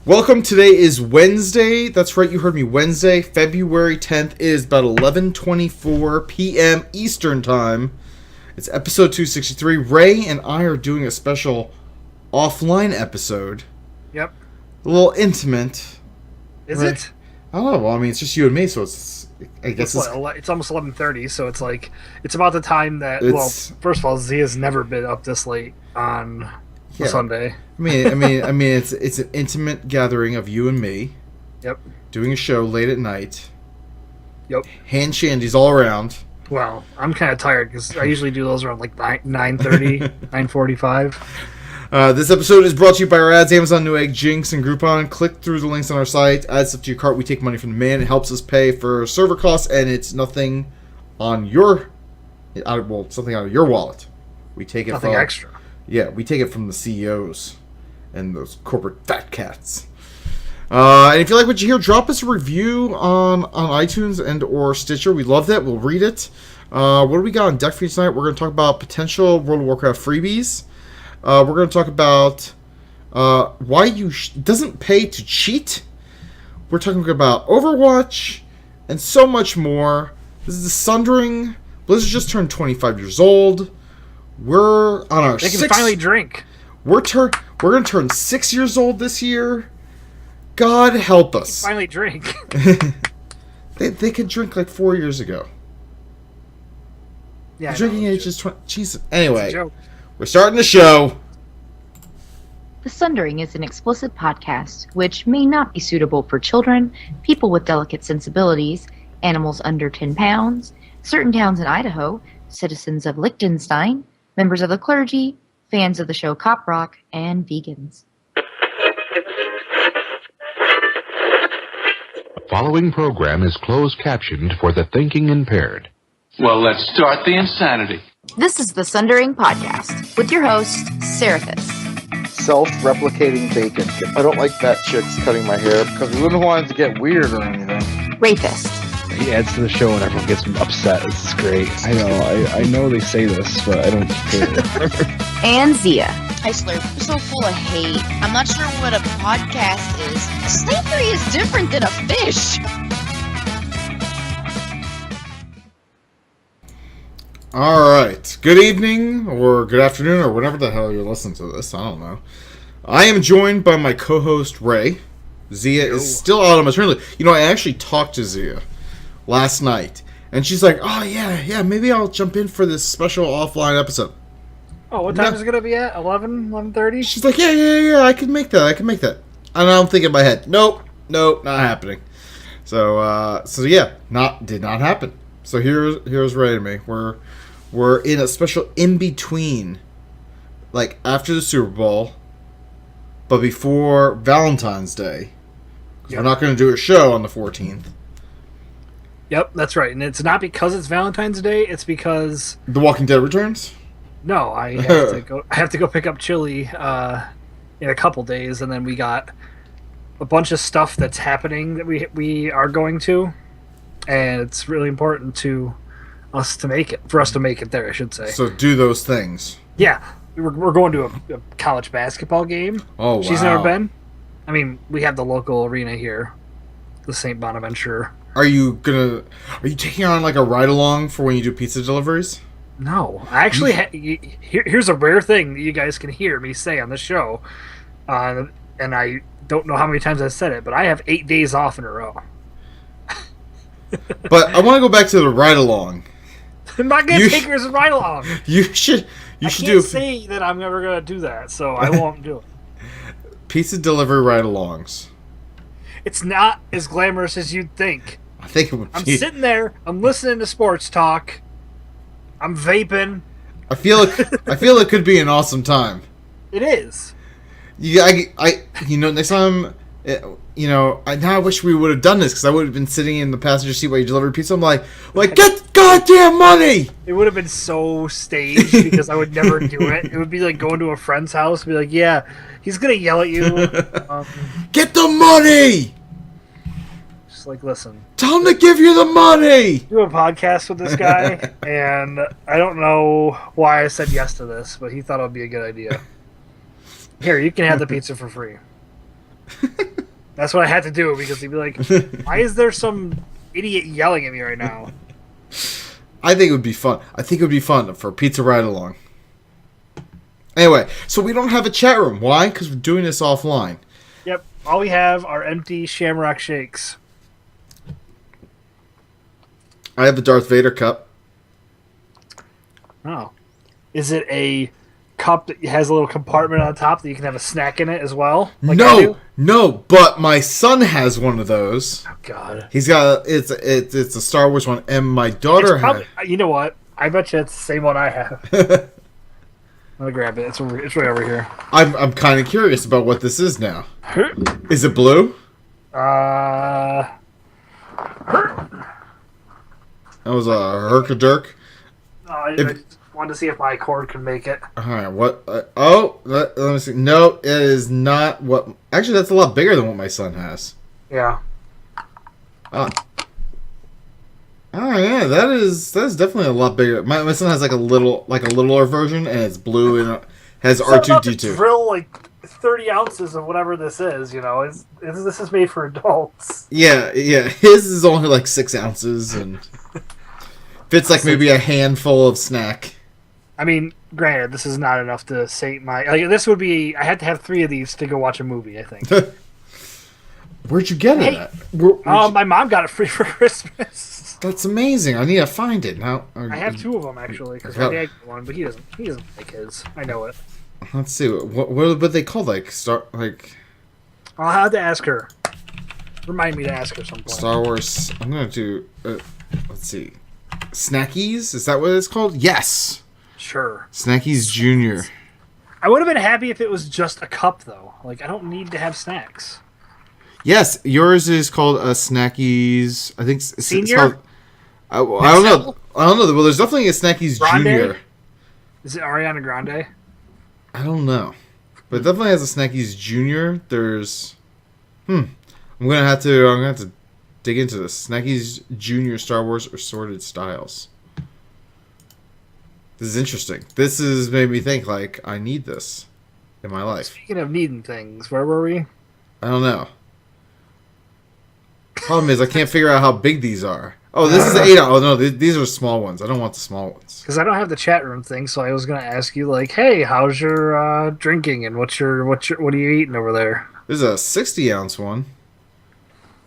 Welcome. Today is Wednesday. That's right, you heard me. Wednesday, February 10th. It is about 11:24 p.m. Eastern Time. It's episode 263. Ray and I are doing a special offline episode. Yep. A little intimate. Is it? I don't know. Well, I mean, it's just you and me, so it's... I guess it's almost 11:30, so it's like... It's about the time that... Well, first of all, Zia's never been up this late on a Sunday. I mean, it's an intimate gathering of you and me. Yep. Doing a show late at night. Yep. Hand shandies all around. Well, I'm kind of tired because I usually do those around like 9:30, 9:45. This episode is brought to you by our ads, Amazon, Newegg, Jinx, and Groupon. Click through the links on our site. Add stuff to your cart. We take money from the man. It helps us pay for server costs, and it's nothing on your... something out of your wallet. We take it nothing extra. Yeah, we take it from the CEOs and those corporate fat cats. And if you like what you hear, drop us a review on iTunes and or Stitcher. We love that. We'll read it. What do we got on deck for you tonight? We're going to talk about potential World of Warcraft freebies. We're going to talk about why you doesn't pay to cheat. We're talking about Overwatch and so much more. This is the Sundering. Blizzard just turned 25 years old. We're on our They can finally drink. We're going to turn 6 years old this year. God help us. They can finally drink. They could drink like 4 years ago. Yeah, the drinking age is 20. Jesus. Anyway, we're starting the show. The Sundering is an explicit podcast which may not be suitable for children, people with delicate sensibilities, animals under 10 pounds, certain towns in Idaho, citizens of Liechtenstein, members of the clergy, fans of the show Cop Rock, and vegans. The following program is closed captioned for the thinking impaired. Well, let's start the insanity. This is the Sundering Podcast with your host, Seraphis. Self-replicating bacon. I don't like fat chicks cutting my hair because we wouldn't want it to get weird or anything. Rapist. He adds to the show and everyone gets upset. This is great. I know they say this, but I don't care. And Zia. Hi, Slurp. You're so full of hate. I'm not sure what a podcast is. Slavery is different than a fish. Alright. Good evening, or good afternoon, or whatever the hell you're listening to this. I don't know. I am joined by my co-host, Ray. Zia is still out on maternity. You know, I actually talked to Zia last night, and she's like, oh, yeah, maybe I'll jump in for this special offline episode. Oh, what time is it going to be at? 11:30? She's like, yeah, I can make that. And I'm thinking in my head, nope, not happening. So yeah, did not happen. So here's Ray and me. We're in a special in-between, like after the Super Bowl, but before Valentine's Day. Yep. We're not going to do a show on the 14th. Yep, that's right. And it's not because it's Valentine's Day, it's because... The Walking Dead returns? No, I have to go pick up Chili in a couple days, and then we got a bunch of stuff that's happening that we are going to, and it's really important for us to make it there, I should say. So do those things. Yeah, we're going to a college basketball game. Oh, wow. She's never been. I mean, we have the local arena here, the St. Bonaventure. Are you taking on like a ride along for when you do pizza deliveries? No, I actually here's a rare thing that you guys can hear me say on the show, and I don't know how many times I've said it, but I have 8 days off in a row. But I want to go back to the ride along. I'm not gonna take her as a ride along. You should I can't say that I'm never gonna do that, so I won't do it. Pizza delivery ride alongs. It's not as glamorous as you'd think. I think it would be. I'm sitting there, I'm listening to sports talk, I'm vaping. I feel it could be an awesome time. It is. Next time, I wish we would have done this because I would have been sitting in the passenger seat while you delivered pizza. I'm like, get goddamn money! It would have been so staged because I would never do it. It would be like going to a friend's house and be like, yeah, he's gonna yell at you. Get the money! Just like, listen. Tell him to give you the money! Do a podcast with this guy, and I don't know why I said yes to this, but he thought it would be a good idea. Here, you can have the pizza for free. That's what I had to do because he'd be like, "Why is there some idiot yelling at me right now?" I think it would be fun. I think it would be fun for a pizza ride along. Anyway, so we don't have a chat room. Why? Because we're doing this offline. Yep. All we have are empty Shamrock Shakes. I have the Darth Vader cup. Oh. Is it a cup that has a little compartment on top that you can have a snack in it as well? Like I do? No, but my son has one of those. Oh, God. He's got it's a Star Wars one, and my daughter has. You know what? I bet you it's the same one I have. I'm gonna grab it. It's right over here. I'm kind of curious about what this is now. Is it blue? That was a herkadirk. I just wanted to see if my cord could make it. All right, what? Let me see. No, it is not what. Actually, that's a lot bigger than what my son has. Yeah. Oh yeah, that's definitely a lot bigger. My son has like a littler version, and it's blue and it has R2-D2. Drill like 30 ounces of whatever this is. You know, this is made for adults. Yeah. His is only like 6 ounces and fits like maybe a handful of snack. I mean, granted, this is not enough to sate my. Like, this would be. I had to have 3 of these to go watch a movie. I think. Where'd you get it at? My mom got it free for Christmas. That's amazing. I need to find it now. I have 2 of them actually because my dad got one, but he doesn't like his. I know it. Let's see what they called I'll have to ask her. Remind me to ask her some point. Star Wars. I'm gonna do. Let's see. Snackies? Is that what it's called? Yes. Sure. Snackies Junior. I would have been happy if it was just a cup though. Like I don't need to have snacks. Yes, yours is called a Snackies. I think Senior. It's called, I don't know. Well, there's definitely a Snackies Grande? Junior. Is it Ariana Grande? I don't know, but it definitely has a Snackies Junior. There's, I'm gonna have to dig into this. Snackies Junior Star Wars Assorted Styles. This is interesting. This has made me think like I need this in my life. Speaking of needing things, where were we? I don't know. Problem is I can't figure out how big these are. Oh, this is 8 ounce. Oh no, these are small ones. I don't want the small ones. Because I don't have the chat room thing, so I was gonna ask you like, hey, how's your drinking and what are you eating over there? This is a 60 ounce one.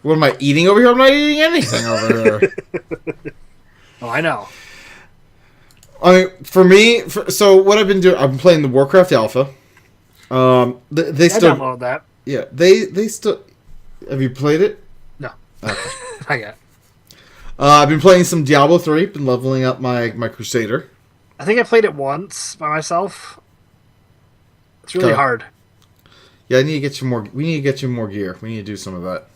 What am I eating over here? I'm not eating anything over here. Oh, I know. I mean, for me, so what I've been doing, I've been playing the Warcraft Alpha. They still downloaded that. Yeah, they still. Have you played it? No, Okay. I got. I've been playing some Diablo 3. Been leveling up my Crusader. I think I played it once by myself. It's really hard. Yeah, I need to get you more. We need to get you more gear. We need to do some of that.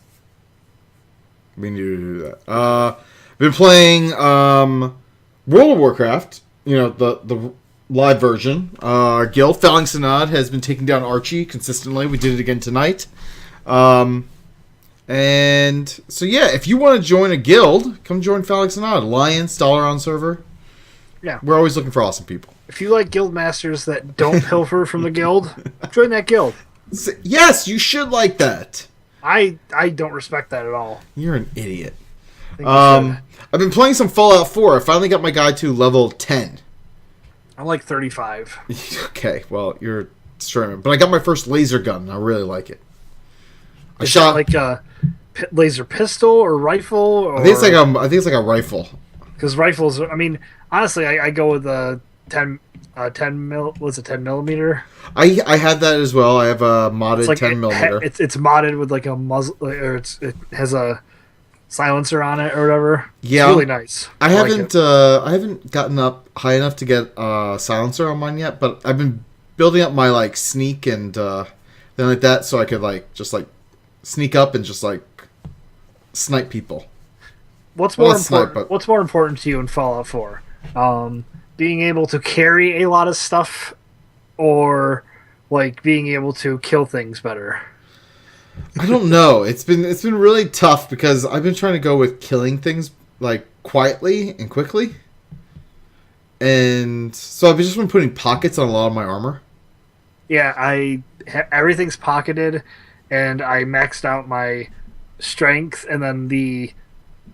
We need to do that. I've been playing World of Warcraft. You know, the live version. Guild Falling Synod has been taking down Archie consistently. We did it again tonight. And so yeah, if you want to join a guild, come join Falling Synod. Alliance, $1 server. Yeah. We're always looking for awesome people. If you like guild masters that don't pilfer from the guild, join that guild. Yes, you should like that. I don't respect that at all. You're an idiot. I've been playing some Fallout 4. I finally got my guy to level 10. I'm like 35. Okay, well, you're streaming. But I got my first laser gun, and I really like it. I Is shot that like a laser pistol or rifle? Or... I think it's like a rifle. Because rifles, I mean, honestly, I go with the 10 millimeter? I had that as well. I have a modded like 10 millimeter. It's modded with like a muzzle, or it has a silencer on it or whatever. Yeah, it's really nice. I haven't gotten up high enough to get a silencer on mine yet, but I've been building up my like sneak and thing like that, so I could like just like sneak up and just like snipe people. What's more important to you in Fallout 4? Being able to carry a lot of stuff, or like being able to kill things better? I don't know. It's been really tough because I've been trying to go with killing things like quietly and quickly, and so I've just been putting pockets on a lot of my armor. Yeah, everything's pocketed, and I maxed out my strength and then the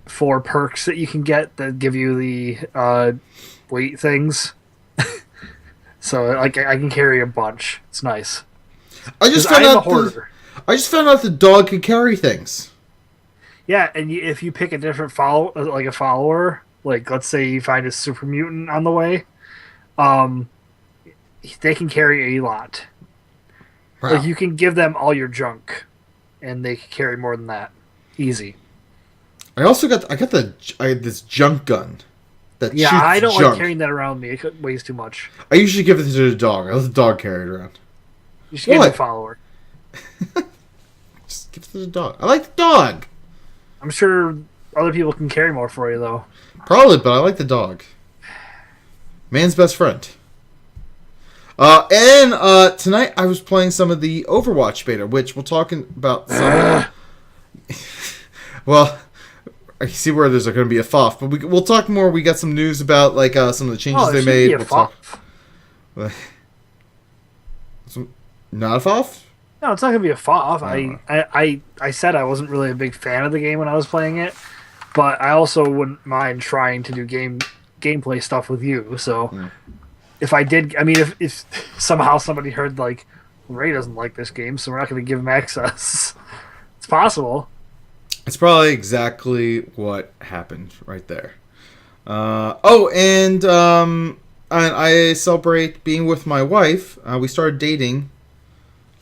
4 perks that you can get that give you the weight things. So like I can carry a bunch. It's nice. I just found out the dog can carry things. Yeah, and if you pick a different follower, like let's say you find a super mutant on the way, they can carry a lot. Wow. Like you can give them all your junk, and they can carry more than that. Easy. I got this junk gun. Yeah, I don't like carrying that around me. It weighs too much. I usually give it to the dog. I let the dog carry it around. You should give it a follower. Just give it to the dog. I like the dog. I'm sure other people can carry more for you, though. Probably, but I like the dog. Man's best friend. And tonight I was playing some of the Overwatch beta, which we'll talk about some. Well, I see where there's going to be a FOF, but we'll talk more. We got some news about like some of the changes they made. We'll talk. Not a FOF? No, it's not going to be a FOF. I said I wasn't really a big fan of the game when I was playing it, but I also wouldn't mind trying to do gameplay stuff with you. So if I did, I mean, if somehow somebody heard like Ray doesn't like this game, so we're not going to give him access. It's possible. It's probably exactly what happened right there. And I celebrate being with my wife. We started dating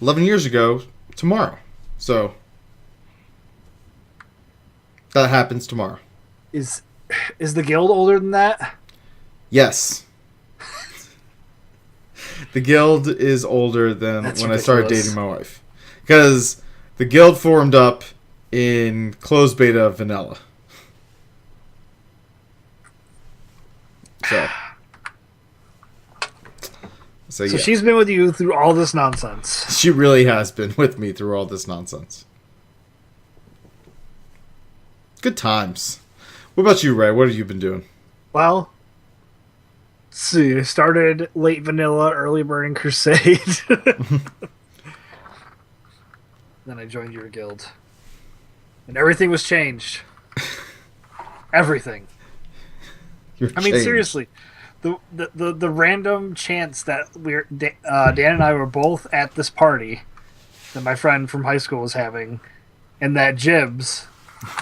11 years ago tomorrow. So that happens tomorrow. Is the guild older than that? Yes. The guild is older than That's when ridiculous. I started dating my wife. Because the guild formed up in closed beta vanilla. So yeah. She's been with you through all this nonsense. She really has been with me through all this nonsense. Good times. What about you, Ray? What have you been doing? Well, let's see. I started late vanilla, early burning crusade. Then I joined your guild. And everything was changed. Everything. I mean, seriously. The random chance that Dan and I were both at this party that my friend from high school was having, and that Jibs,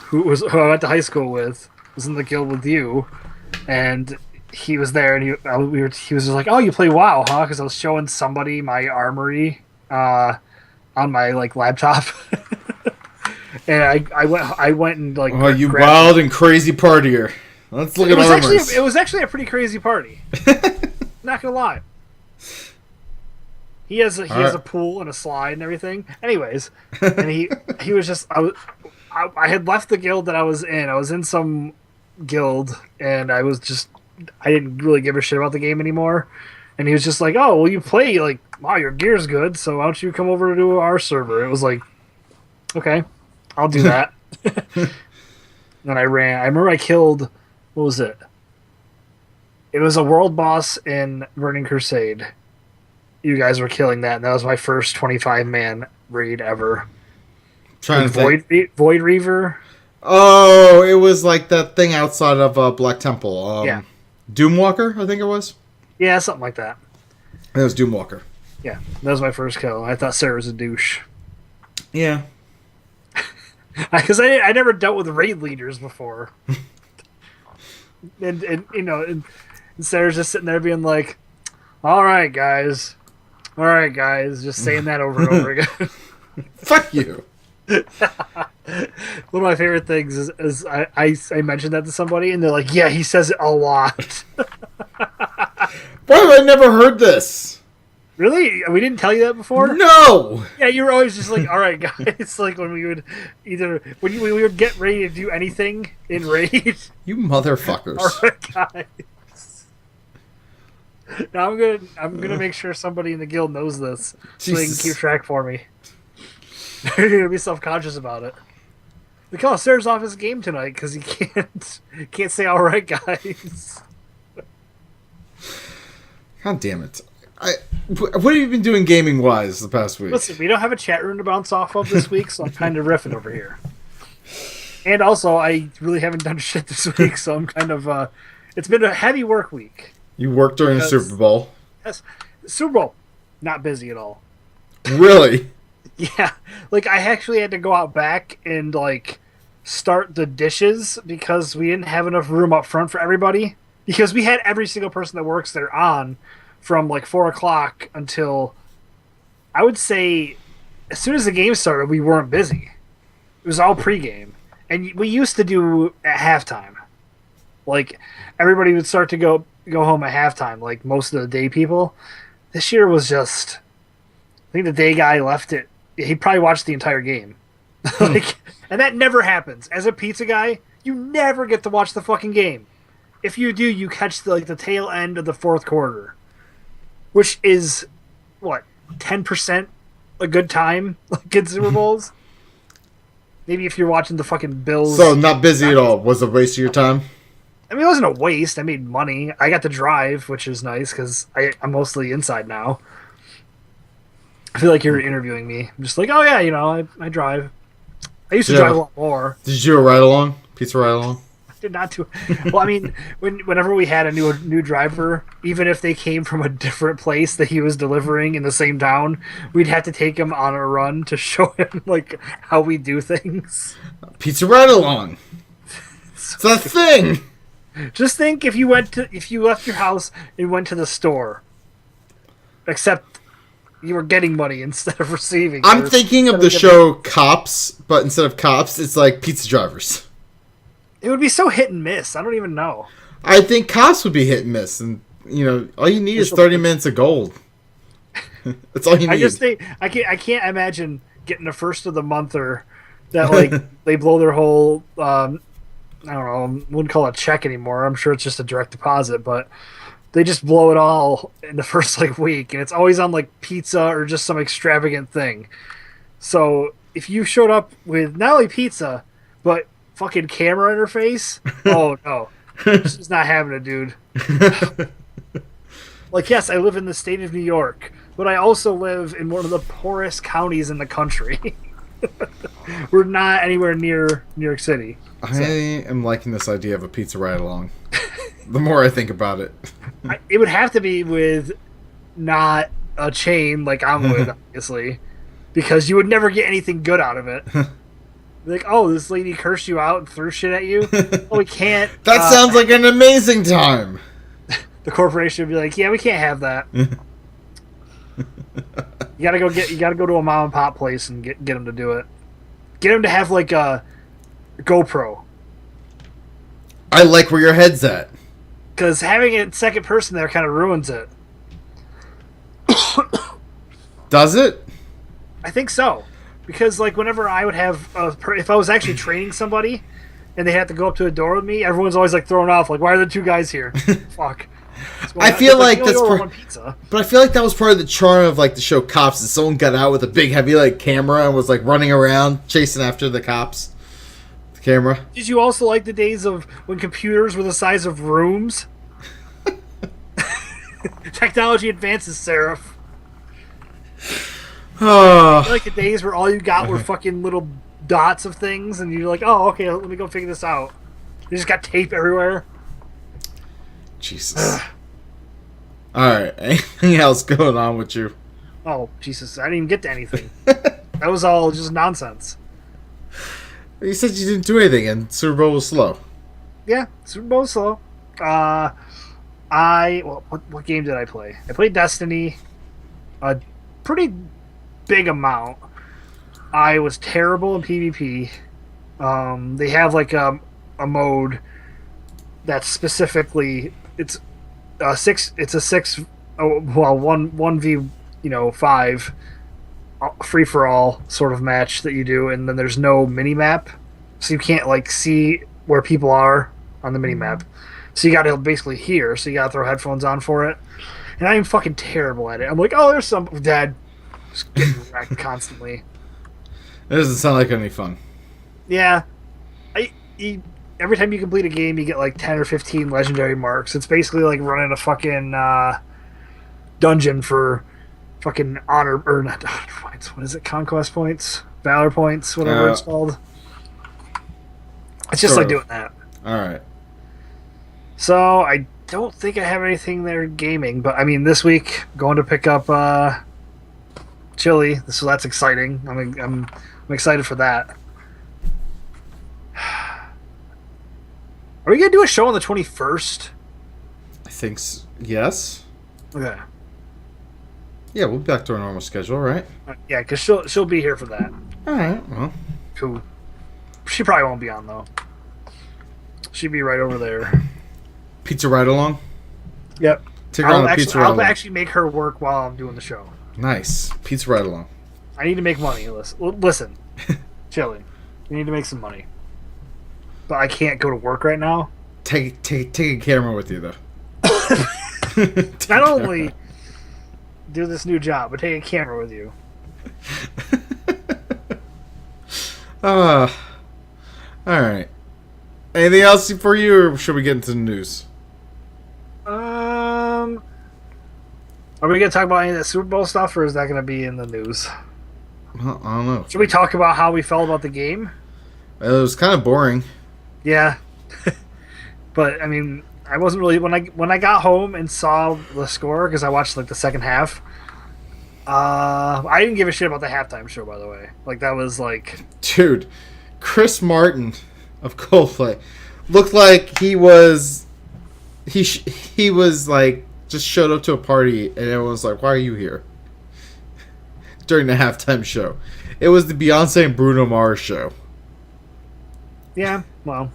who I went to high school with, was in the guild with you, and he was there, and he was just like, "Oh, you play WoW, huh?" Because I was showing somebody my armory on my like laptop, and I went and like. Oh, you wild and crazy partier! Let's look at armors. It was actually a pretty crazy party. Not gonna lie. He has a pool and a slide and everything. Anyways, and he was just I had left the guild that I was in. I was in some guild and I didn't really give a shit about the game anymore. And he was just like, "Oh, well, you play like wow, your gear's good. So why don't you come over to our server?" It was like, okay, I'll do that. Then I ran. I remember I killed. What was it? It was a world boss in Burning Crusade. You guys were killing that, and that was my first 25-man raid ever. Void Reaver. Oh, it was like that thing outside of Black Temple. Yeah. Doomwalker, I think it was. Yeah, something like that. It was Doomwalker. Yeah, that was my first kill. I thought Sarah was a douche. Yeah. Because I never dealt with raid leaders before. and you know, and Sarah's just sitting there being like, all right, guys, just saying that over and over again. Fuck you. One of my favorite things is I mentioned that to somebody and they're like, yeah, he says it a lot. Why have I never heard this? Really? We didn't tell you that before? No! Yeah, you were always just like, all right, guys. Like when we would we would get ready to do anything in raid. You motherfuckers. All right, guys. Now I'm gonna make sure somebody in the guild knows this so they can keep track for me. They're gonna be self-conscious about it. They call Sarah's off his game tonight because he can't say all right, guys. God damn it! What have you been doing gaming-wise the past week? Listen, we don't have a chat room to bounce off of this week, so I'm kind of riffing over here. And also, I really haven't done shit this week, so I'm kind of... it's been a heavy work week. You worked during the Super Bowl. Yes. Super Bowl. Not busy at all. Really? Yeah. Like, I actually had to go out back and, like, start the dishes because we didn't have enough room up front for everybody. Because we had every single person that works there on from, like, 4 o'clock until, I would say, as soon as the game started, we weren't busy. It was all pregame. And we used to do at halftime. Like, everybody would start to go home at halftime, like most of the day people. This year was just... I think the day guy left it... He probably watched the entire game. Like, and that never happens. As a pizza guy, you never get to watch the fucking game. If you do, you catch the tail end of the fourth quarter. Which is, what, 10% a good time, like in Super Bowls? Maybe if you're watching the fucking Bills. So, not busy at all. Was it a waste of your time? I mean, it wasn't a waste. I made money. I got to drive, which is nice because I'm mostly inside now. I feel like you're interviewing me. I'm just like, oh yeah, I drive. I used to drive a lot more. Did you do a ride-along? Pizza ride-along? I did not do. Well, I mean, whenever we had a new driver, even if they came from a different place that he was delivering in the same town, we'd have to take him on a run to show him like how we do things. Pizza ride-along. It's a thing. Just think if you left your house and went to the store, except you were getting money instead of receiving. I'm thinking of the show Cops, but instead of cops, it's like pizza drivers. It would be so hit and miss. I don't even know. I think Cops would be hit and miss, and all you need is 30 minutes of gold. That's all you need. I just think I can't imagine getting the first of the month or that like they blow their whole. I don't know. I wouldn't call it a check anymore. I'm sure it's just a direct deposit, but they just blow it all in the first week, and it's always on like pizza or just some extravagant thing. So if you showed up with not only pizza but fucking camera interface, oh no, this is not having it, dude. Like, yes, I live in the state of New York, but I also live in one of the poorest counties in the country. We're not anywhere near New York City. I am liking this idea of a pizza ride-along. The more I think about it. It would have to be with not a chain like I'm with, obviously, because you would never get anything good out of it. Like, oh, this lady cursed you out and threw shit at you? Oh, we can't. That sounds like an amazing time. The corporation would be like, yeah, we can't have that. You gotta go to a mom and pop place and get them to do it. Get them to have like a GoPro. I like where your head's at. Because having it second person there kind of ruins it. Does it? I think so. Because like whenever I would have, if I was actually training somebody, and they had to go up to a door with me, everyone's always like thrown off. Like, why are there two guys here? Fuck. I feel like that's but I feel like that was part of the charm of like the show Cops. That someone got out with a big heavy like camera and was like running around chasing after the cops. The camera. Did you also like the days of when computers were the size of rooms? Technology advances, Seraph. Oh. Like the days where all you got were fucking little dots of things, and you're like, oh, okay, let me go figure this out. You just got tape everywhere. Jesus. Alright, anything else going on with you? Oh, Jesus, I didn't even get to anything. That was all just nonsense. You said you didn't do anything, and Super Bowl was slow. Yeah, Super Bowl was slow. What game did I play? I played Destiny a pretty big amount. I was terrible in PvP. They have like a mode that's specifically it's a 1v5 free for all sort of match that you do, and then there's no mini map, so you can't like see where people are on the mini map. So you got to basically hear. So you got to throw headphones on for it, and I'm fucking terrible at it. I'm like, oh, there's some dead, just getting wrecked constantly. It doesn't sound like any fun. Yeah, every time you complete a game, you get like 10 or 15 legendary marks. It's basically like running a fucking dungeon for fucking honor or not honor points. What is it? Conquest points, valor points, whatever it's called. It's just like doing that. All right. So I don't think I have anything there gaming, but I mean this week going to pick up Chili. So that's exciting. I'm excited for that. Are we gonna do a show on the 21st? I think yes. Okay. Yeah, we'll be back to our normal schedule, right? Yeah, because she'll be here for that. All right. Well, Cool. She probably won't be on though. She'd be right over there. pizza ride along. Yep. Take her on a pizza ride I'll along. actually make her work while I'm doing the show. Nice pizza ride along. I need to make money. Listen, Chili, we need to make some money. But I can't go to work right now. Take a camera with you though. Not only do this new job, but take a camera with you. All right. Anything else for you, or should we get into the news? Are we gonna talk about any of the Super Bowl stuff, or is that gonna be in the news? Well, I don't know. Should we talk about how we felt about the game? It was kind of boring. Yeah, but I mean, I wasn't really when I got home and saw the score because I watched like the second half. I didn't give a shit about the halftime show, by the way. Like that was like, Dude, Chris Martin of Coldplay looked like he was like just showed up to a party and everyone was like, "Why are you here?" During the halftime show. It was the Beyonce and Bruno Mars show. yeah, well,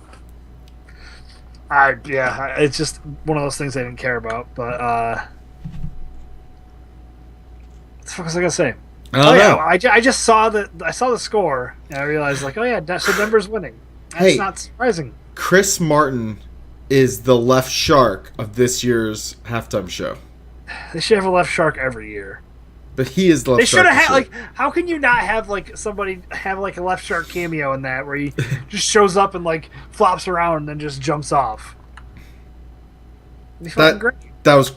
it's just one of those things I didn't care about. But what the fuck was I gonna say? I don't know. I just saw the score and I realized like, oh yeah, so Denver's winning. That's not surprising. Chris Martin is the left shark of this year's halftime show. They should have a left shark every year. But he is the left They should shark. have had this like, year. how can you not have like somebody have like a left shark cameo in that where he just shows up and like flops around and then just jumps off? It'd be fucking great. That was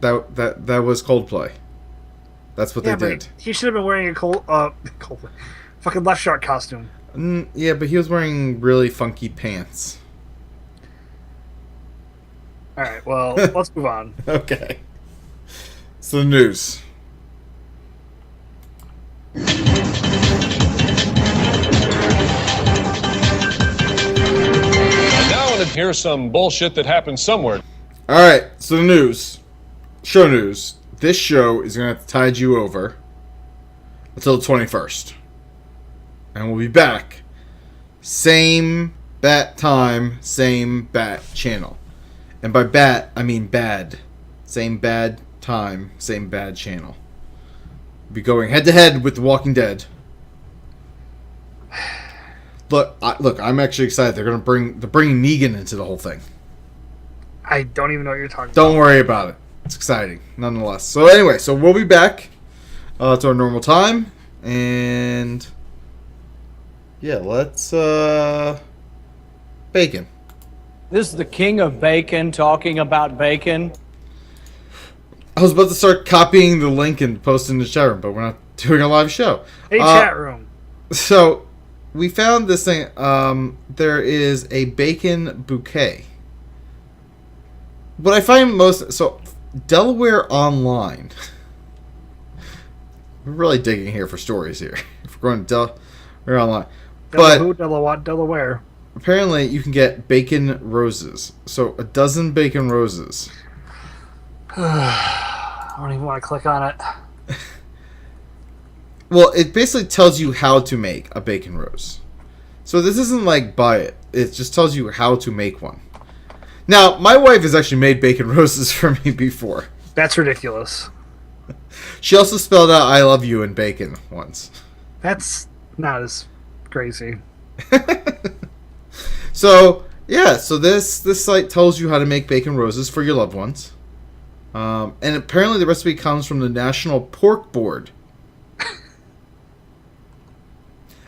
Coldplay. That's what they did. He should have been wearing a Coldplay, fucking left shark costume. Yeah, but he was wearing really funky pants. All right, well, let's move on. Okay. So the news. And now I want to hear some bullshit that happened somewhere. All right, so the news. Show news. This show is going to have to tide you over until the 21st. And we'll be back. Same bat time, same bat channel. And by bat, I mean bad. Same bad time, same bad channel. We'll be going head to head with The Walking Dead. Look, I'm actually excited. They're bringing Negan into the whole thing. I don't even know what you're talking about. Don't worry about it. It's exciting, nonetheless. So anyway, we'll be back to our normal time, and yeah, let's bacon. This is the king of bacon talking about bacon. I was about to start copying the link and posting in the chat room, but we're not doing a live show. Hey, chat room. So we found this thing. There is a bacon bouquet. What I find Delaware Online. We're really digging here for stories here. If we're going to Delaware Online. Delaware. Apparently, you can get bacon roses. So, a dozen bacon roses. I don't even want to click on it. Well, it basically tells you how to make a bacon rose. So, this isn't like buy it. It just tells you how to make one. Now, my wife has actually made bacon roses for me before. That's ridiculous. She also spelled out "I love you" in bacon once. That's not as crazy. So this site tells you how to make bacon roses for your loved ones. And apparently the recipe comes from the National Pork Board.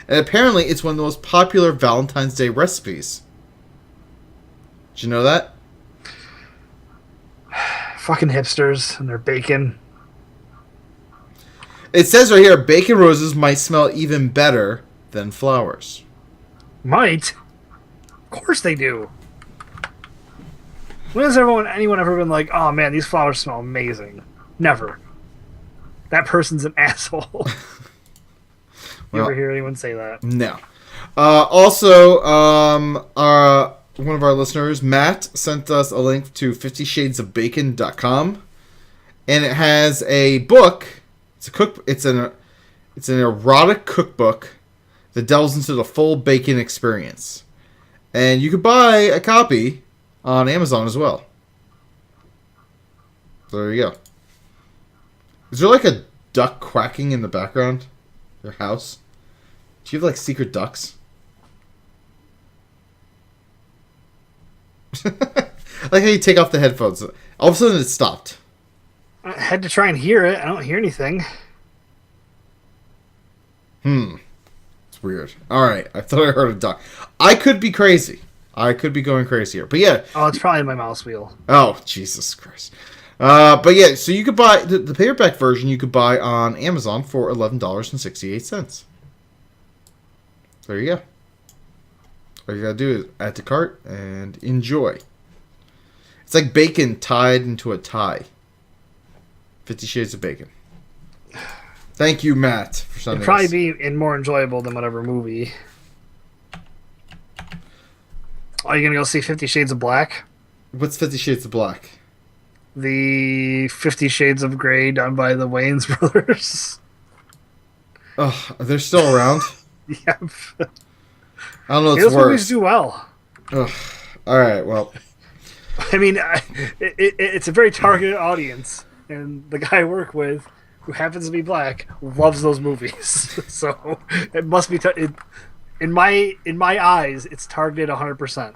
And apparently it's one of the most popular Valentine's Day recipes. Did you know that? Fucking hipsters and their bacon. It says right here, bacon roses might smell even better than flowers. Might? Of course they do. When has anyone ever been like, oh man, these flowers smell amazing? Never. That person's an asshole. You ever hear anyone say that? No. Also, one of our listeners, Matt, sent us a link to 50shadesofbacon.com, and it has a book. It's an erotic cookbook that delves into the full bacon experience, and you could buy a copy on Amazon as well. So there you go. Is there like a duck quacking in the background? Your house? Do you have like secret ducks? I like how you take off the headphones. All of a sudden it stopped. I had to try and hear it. I don't hear anything. It's weird. Alright, I thought I heard a duck. I could be crazy. I could be going crazy here. But yeah. Oh, it's probably my mouse wheel. Oh, Jesus Christ. But yeah, so you could buy the paperback version you could buy on Amazon for $11.68. There you go. All you gotta do is add to cart and enjoy. It's like bacon tied into a tie. 50 Shades of Bacon. Thank you, Matt, for sending It'd probably this. be more enjoyable than whatever movie. Are you gonna go see 50 Shades of Black? What's 50 Shades of Black? The 50 Shades of Grey done by the Wayans brothers. Oh, they're still around? Yep. I don't know what's Those worse. movies do well. Ugh. All right, well. I mean, it's a very targeted audience, and the guy I work with, who happens to be black, loves those movies. So it must be in my eyes, it's targeted 100%,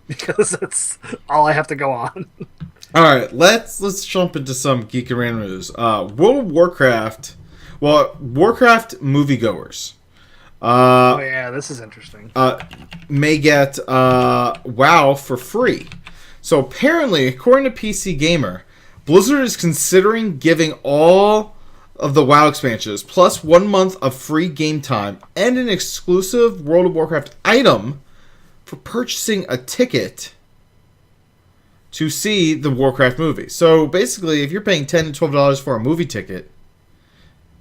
because that's all I have to go on. All right, let's jump into some geek and random news. World of Warcraft, Warcraft moviegoers. Oh yeah, this is interesting. May get WoW for free. So apparently, according to PC Gamer, Blizzard is considering giving all of the WoW expansions plus 1 month of free game time and an exclusive World of Warcraft item for purchasing a ticket to see the Warcraft movie. So basically, if you're paying $10 to $12 for a movie ticket,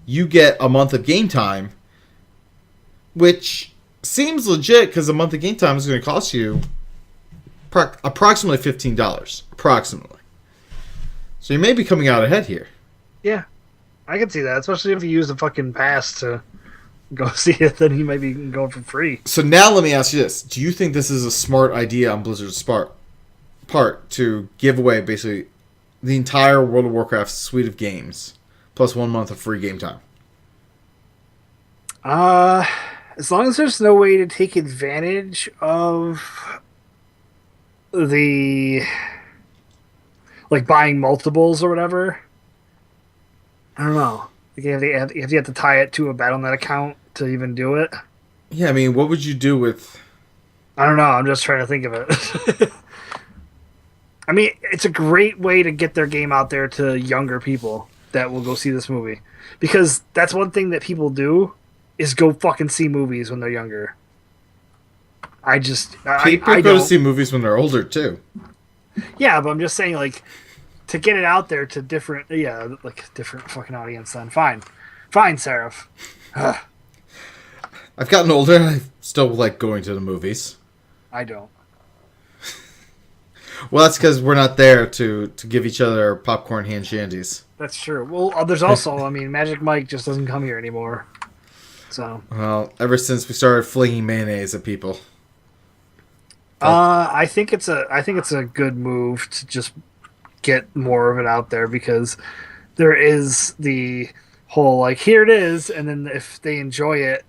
you get a month of game time, which seems legit because a month of game time is going to cost you approximately $15. Approximately. So you may be coming out ahead here. Yeah, I can see that, especially if you use the fucking pass to go see it, then you might be going for free. So now let me ask you this. Do you think this is a smart idea on Blizzard's part to give away basically the entire World of Warcraft suite of games plus 1 month of free game time? As long as there's no way to take advantage of the, like, buying multiples or whatever. I don't know. Like, you have to tie it to a Battle.net account to even do it. Yeah, I mean, what would you do with... I don't know. I'm just trying to think of it. I mean, it's a great way to get their game out there to younger people that will go see this movie. Because that's one thing that people do, is go fucking see movies when they're younger. People go to see movies when they're older, too. Yeah, but I'm just saying, like, to get it out there to different fucking audience then. Fine, Seraph. I've gotten older and I still like going to the movies. I don't. Well, that's because we're not there to give each other popcorn hand shandies. That's true. Well, there's also, I mean, Magic Mike just doesn't come here anymore. So. Well, ever since we started flinging mayonnaise at people. I think it's a good move to just get more of it out there, because there is the whole, like, here it is, and then if they enjoy it,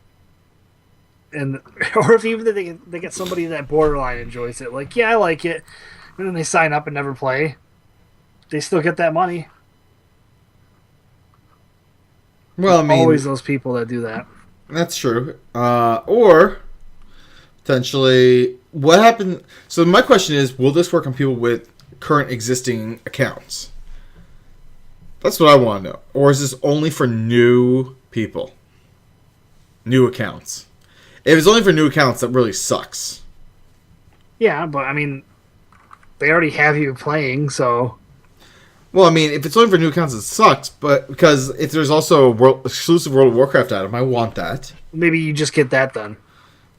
and or if even they get somebody that borderline enjoys it, like, yeah, I like it, and then they sign up and never play, they still get that money. Well, I mean, always those people that do that. That's true. Or potentially, what happened? So my question is, will this work on people with current existing accounts? That's what I want to know. Or is this only for new people? New accounts. If it's only for new accounts, that really sucks. Yeah, but I mean, they already have you playing, so... Well, I mean, if it's only for new accounts, it sucks, but because if there's also a exclusive World of Warcraft item, I want that. Maybe you just get that then.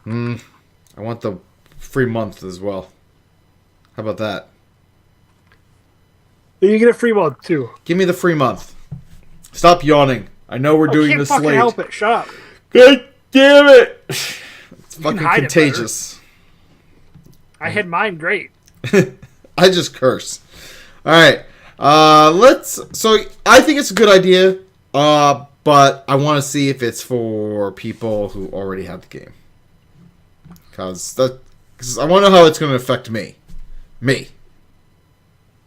I want the free month as well. How about that? You get a free month, too. Give me the free month. Stop yawning. I know we're doing this late. I can't fucking help it. Shut up. God damn it! It's fucking contagious. I had mine great. I just curse. Alright. So I think it's a good idea, but I want to see if it's for people who already have the game. Because I want to know how it's going to affect me. Me.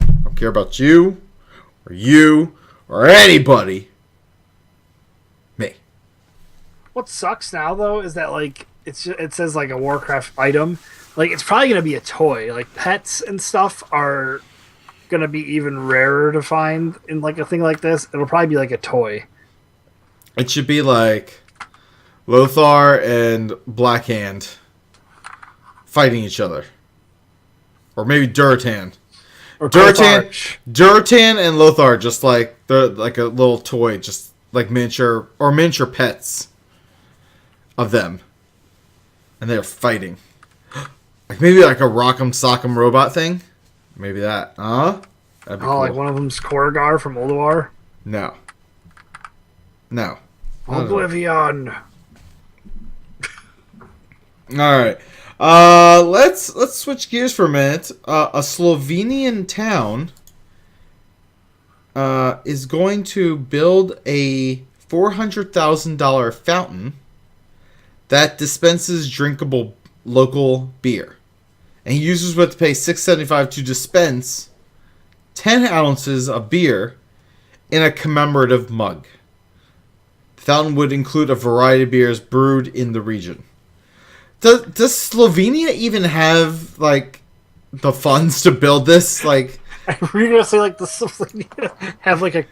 I don't care about you, or anybody. Me. What sucks now, though, is that, like, it says, like, a Warcraft item. Like, it's probably going to be a toy. Like, pets and stuff are going to be even rarer to find in, like, a thing like this. It'll probably be, like, a toy. It should be, like, Lothar and Blackhand fighting each other. Or maybe Duratan. Or Duratan and Lothar, just like they're like a little toy, just like miniature pets of them, and they're fighting. Like maybe like a Rock'em Sock'em robot thing. Maybe that. That'd be cool. Like one of them's Korgar from Ulduar. No. Oblivion. All right. Let's switch gears for a minute. A Slovenian town is going to build a $400,000 fountain that dispenses drinkable local beer, and users would have to pay $6.75 to dispense 10 ounces of beer in a commemorative mug. The fountain would include a variety of beers brewed in the region. Does Slovenia even have, like, the funds to build this? Like, Were you gonna say, like, the Slovenia have, like, a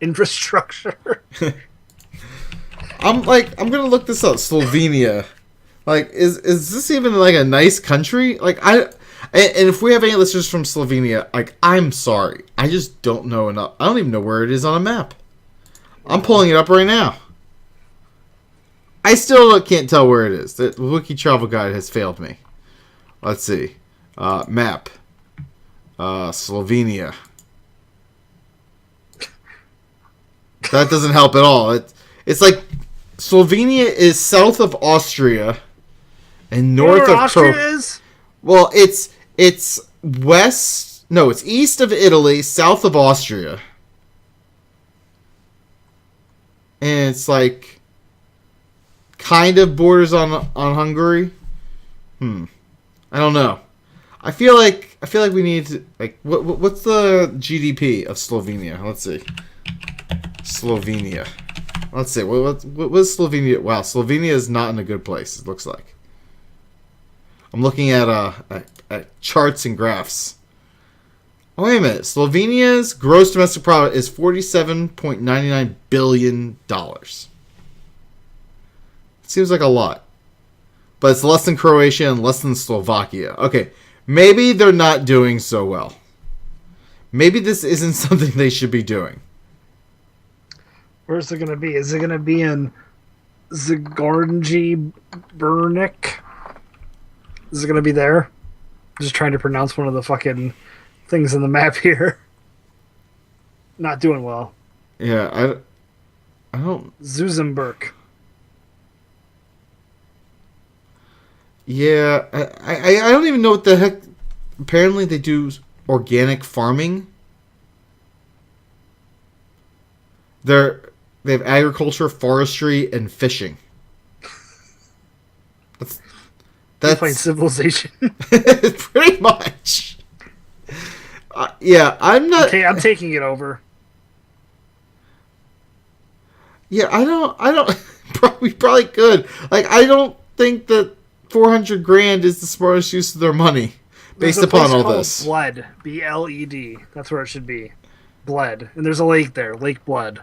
infrastructure? I'm gonna look this up. Slovenia. Like, is this even, like, a nice country? Like, and if we have any listeners from Slovenia, like, I'm sorry. I just don't know enough. I don't even know where it is on a map. I'm pulling it up right now. I still can't tell where it is. The Wiki Travel Guide has failed me. Let's see. Map. Slovenia. That doesn't help at all. It's like Slovenia is south of Austria and north of Austria is? Well, it's west. No, it's east of Italy, south of Austria, and it's like kind of borders on Hungary. I don't know. I feel like we need to, like, what's the GDP of Slovenia? Let's see. Slovenia. Let's see. What's Slovenia? Wow, Slovenia is not in a good place. It looks like. I'm looking at charts and graphs. Oh, wait a minute. Slovenia's gross domestic product is $47.99 billion. Seems like a lot. But it's less than Croatia and less than Slovakia. Okay, maybe they're not doing so well. Maybe this isn't something they should be doing. Where's it going to be? Is it going to be in Zagornji Burnik? Is it going to be there? I'm just trying to pronounce one of the fucking things in the map here. Not doing well. Yeah, I don't... Zuzenberg. Yeah, I don't even know what the heck. Apparently they do organic farming. They have agriculture, forestry, and fishing. That's like Civilization. Pretty much. Yeah, I'm not. Okay, I'm taking it over. Yeah, I don't. We probably could. Like, I don't think that $400,000 is the smartest use of their money, based upon all this. Bled, BLED. That's where it should be. Bled, and there's a lake there, Lake Bled.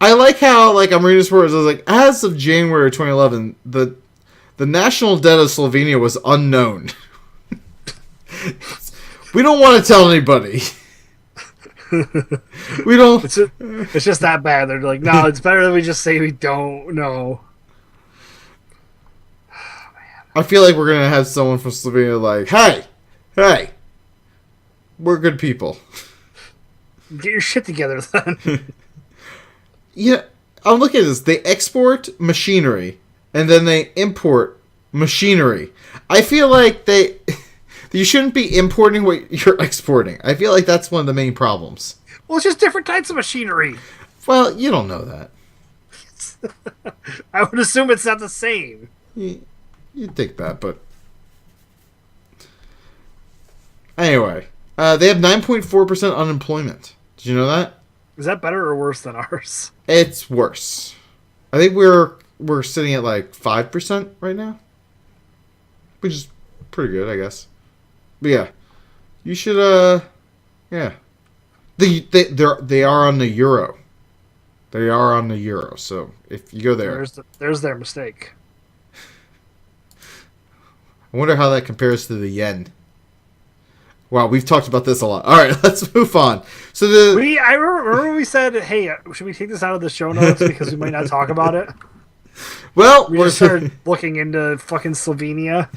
I like how, like, I'm reading this word. I was like, as of January 2011, the national debt of Slovenia was unknown. We don't want to tell anybody. We don't. It's just that bad. They're like, no, it's better that we just say we don't know. I feel like we're gonna have someone from Slovenia like, hey, we're good people. Get your shit together, then. Yeah, I'm looking at this. They export machinery, and then they import machinery. I feel like you shouldn't be importing what you're exporting. I feel like that's one of the main problems. Well, it's just different types of machinery. Well, you don't know that. I would assume it's not the same. You'd think that, but... Anyway, they have 9.4% unemployment. Did you know that? Is that better or worse than ours? It's worse. I think we're sitting at like 5% right now, which is pretty good, I guess. But yeah, you should yeah. They are on the euro. They are on the euro. So if you go there, there's their mistake. I wonder how that compares to the yen. Wow, we've talked about this a lot. All right, let's move on. So I remember we said, "Hey, should we take this out of the show notes because we might not talk about it?" Well, we just started looking into fucking Slovenia.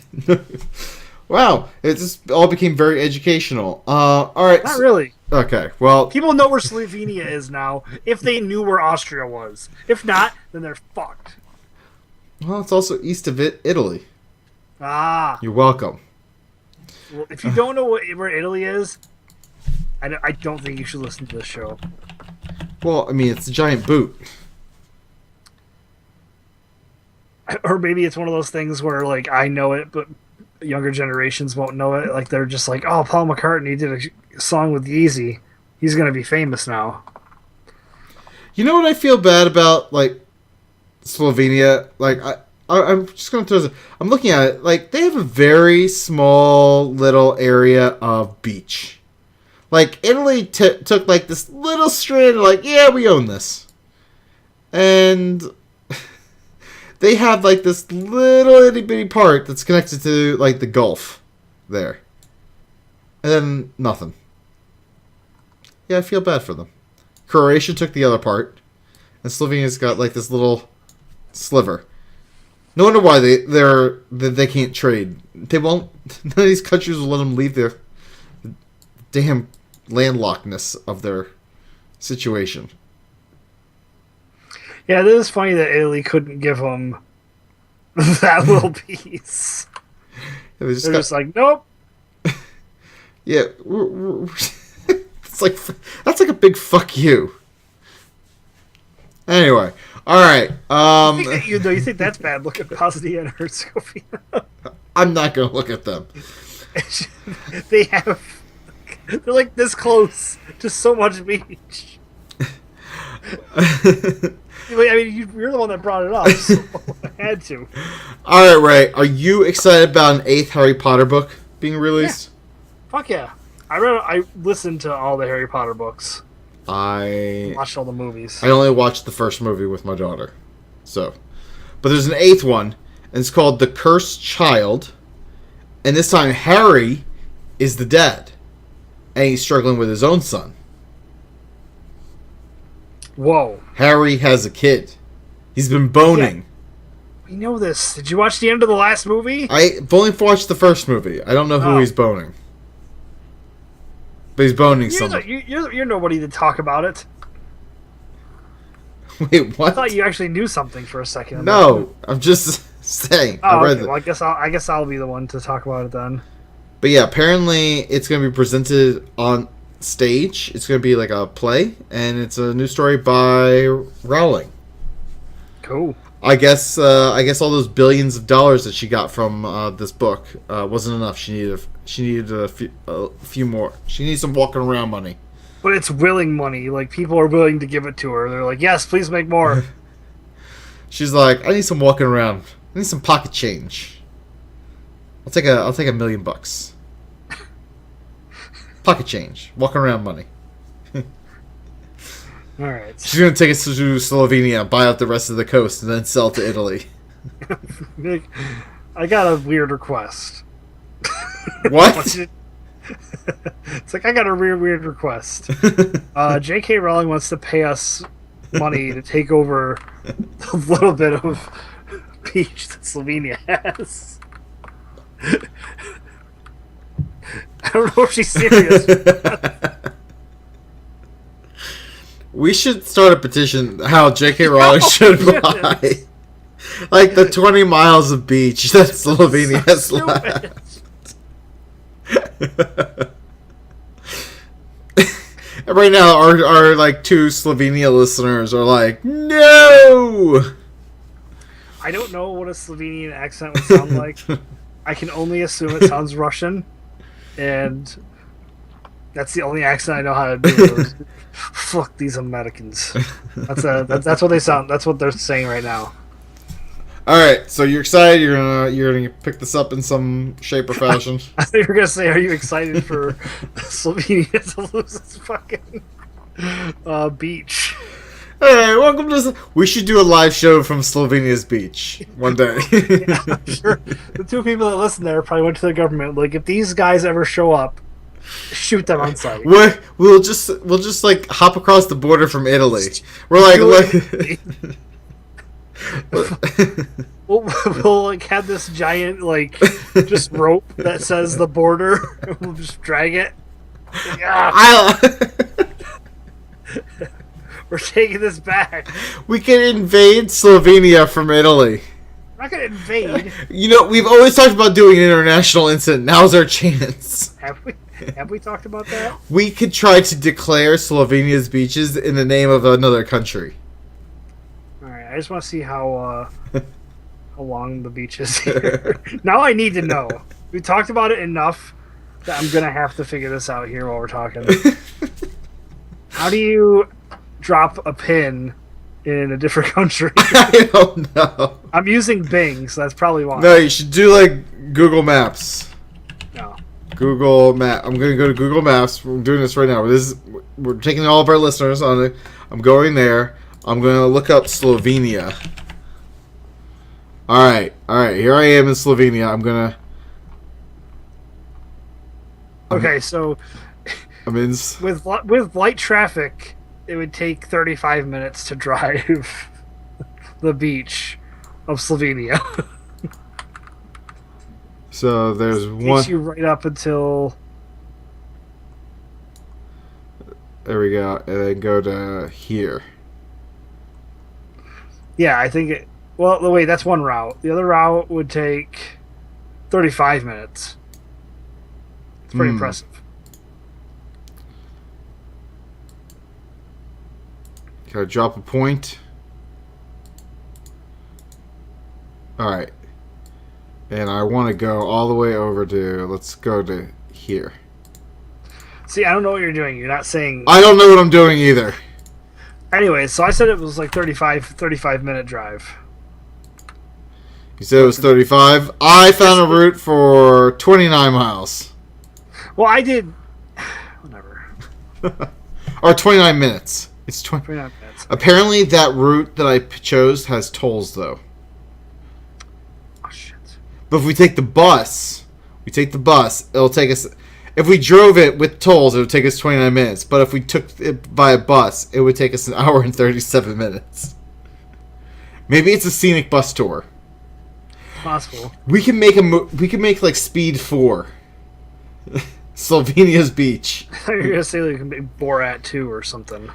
Wow, it just all became very educational. All right, not really. Okay, well, people know where Slovenia is now. If they knew where Austria was, if not, then they're fucked. Well, it's also east of Italy. Ah, you're welcome. Well, if you don't know where Italy is, I don't think you should listen to this show. Well, I mean, it's a giant boot. Or maybe it's one of those things where, like, I know it, but younger generations won't know it. Like, they're just like, oh, Paul McCartney did a song with Yeezy. He's going to be famous now. You know what I feel bad about, like, Slovenia? Like, I'm just going to throw this. I'm looking at it. Like, they have a very small little area of beach. Like, Italy took, like, this little strand, like, yeah, we own this. And they have, like, this little itty-bitty part that's connected to, like, the Gulf there. And then nothing. Yeah, I feel bad for them. Croatia took the other part. And Slovenia's got, like, this little sliver. No wonder why they can't trade. They won't. None of these countries will let them leave their damn landlockedness of their situation. Yeah, it is funny that Italy couldn't give them that little piece. They're just like, nope. Yeah, it's like that's like a big fuck you. Anyway. All right. You think that's bad? Look at Bosnia and Herzegovina. I'm not gonna look at them. They're like this close to so much beach. I mean, you're the one that brought it up, so I had to. All right, Ray. Are you excited about an 8th Harry Potter book being released? Yeah. Fuck yeah! I listened to all the Harry Potter books. I watched all the movies. I only watched the first movie with my daughter. So, but there's an 8th one, and it's called The Cursed Child. And this time Harry is the dad. And he's struggling with his own son. Whoa. Harry has a kid. He's been boning. Yeah. We know this. Did you watch the end of the last movie? I've only watched the first movie. I don't know who he's boning. But he's boning someone. You're nobody to talk about it. Wait, what? I thought you actually knew something for a second. No, I'm just saying. Oh, okay. Well, I guess I'll be the one to talk about it then. But yeah, apparently it's going to be presented on stage. It's going to be like a play, and it's a new story by Rowling. Cool. I guess all those billions of dollars that she got from this book wasn't enough. She needed a few more. She needs some walking around money. But it's willing money. Like, people are willing to give it to her. They're like, yes, please make more. She's like, I need some walking around. I need some pocket change. I'll take $1 million. Pocket change, walking around money. All right. She's going to take us to Slovenia, buy out the rest of the coast, and then sell to Italy. I got a weird request. What? It's like, I got a weird request. J.K. Rowling wants to pay us money to take over a little bit of beach that Slovenia has. I don't know if she's serious. We should start a petition how J.K. Rowling should buy like the 20 miles of beach that Slovenia has left. Right now, our like 2 Slovenia listeners are like, no! I don't know what a Slovenian accent would sound like. I can only assume it sounds Russian, and that's the only accent I know how to do. Fuck these Americans. That's what they sound. That's what they're saying right now. All right, so you're excited? You're gonna pick this up in some shape or fashion? I thought you were gonna say, "Are you excited for Slovenia to lose its fucking beach?" Hey, welcome to. We should do a live show from Slovenia's beach one day. Yeah, I'm sure the 2 people that listen there probably went to the government. Like, if these guys ever show up, shoot them on sight. We'll just like hop across the border from Italy. We're like, we'll like have this giant like just rope that says the border. We'll just drag it. Like, we're taking this back. We can invade Slovenia from Italy. We're not gonna invade. You know, we've always talked about doing an international incident. Now's our chance. Have we talked about that? We could try to declare Slovenia's beaches in the name of another country. Alright, I just want to see how long the beach is here. Now I need to know. We talked about it enough that I'm gonna have to figure this out here while we're talking. How do you drop a pin in a different country? I don't know. I'm using Bing, so that's probably why. No, you should do like Google Maps. No. Google Map. I'm gonna go to Google Maps. We're doing this right now. We're taking all of our listeners on it. I'm going there. I'm gonna look up Slovenia. All right. Here I am in Slovenia. Okay, so I'm in. with light traffic, it would take 35 minutes to drive the beach of Slovenia. So there's It one. takes you right up until. There we go, and then go to here. Yeah, I think it. Well, wait, that's one route. The other route would take 35 minutes. It's pretty impressive. Gotta drop a point. Alright. And I want to go all the way over to... Let's go to here. See, I don't know what you're doing. You're not saying... I don't know what I'm doing either. Anyway, so I said it was like 35 minute drive. You said it was 35. I found a route for 29 miles. Well, I did... Whatever. Or 29 minutes. It's 29 minutes. Apparently that route that I chose has tolls, though. Oh, shit. But if we take the bus, it'll take us... If we drove it with tolls, it would take us 29 minutes. But if we took it by a bus, it would take us an hour and 37 minutes. Maybe it's a scenic bus tour. Possible. We can make like Speed 4. Slovenia's beach. I thought you were going to say like Borat 2 or something.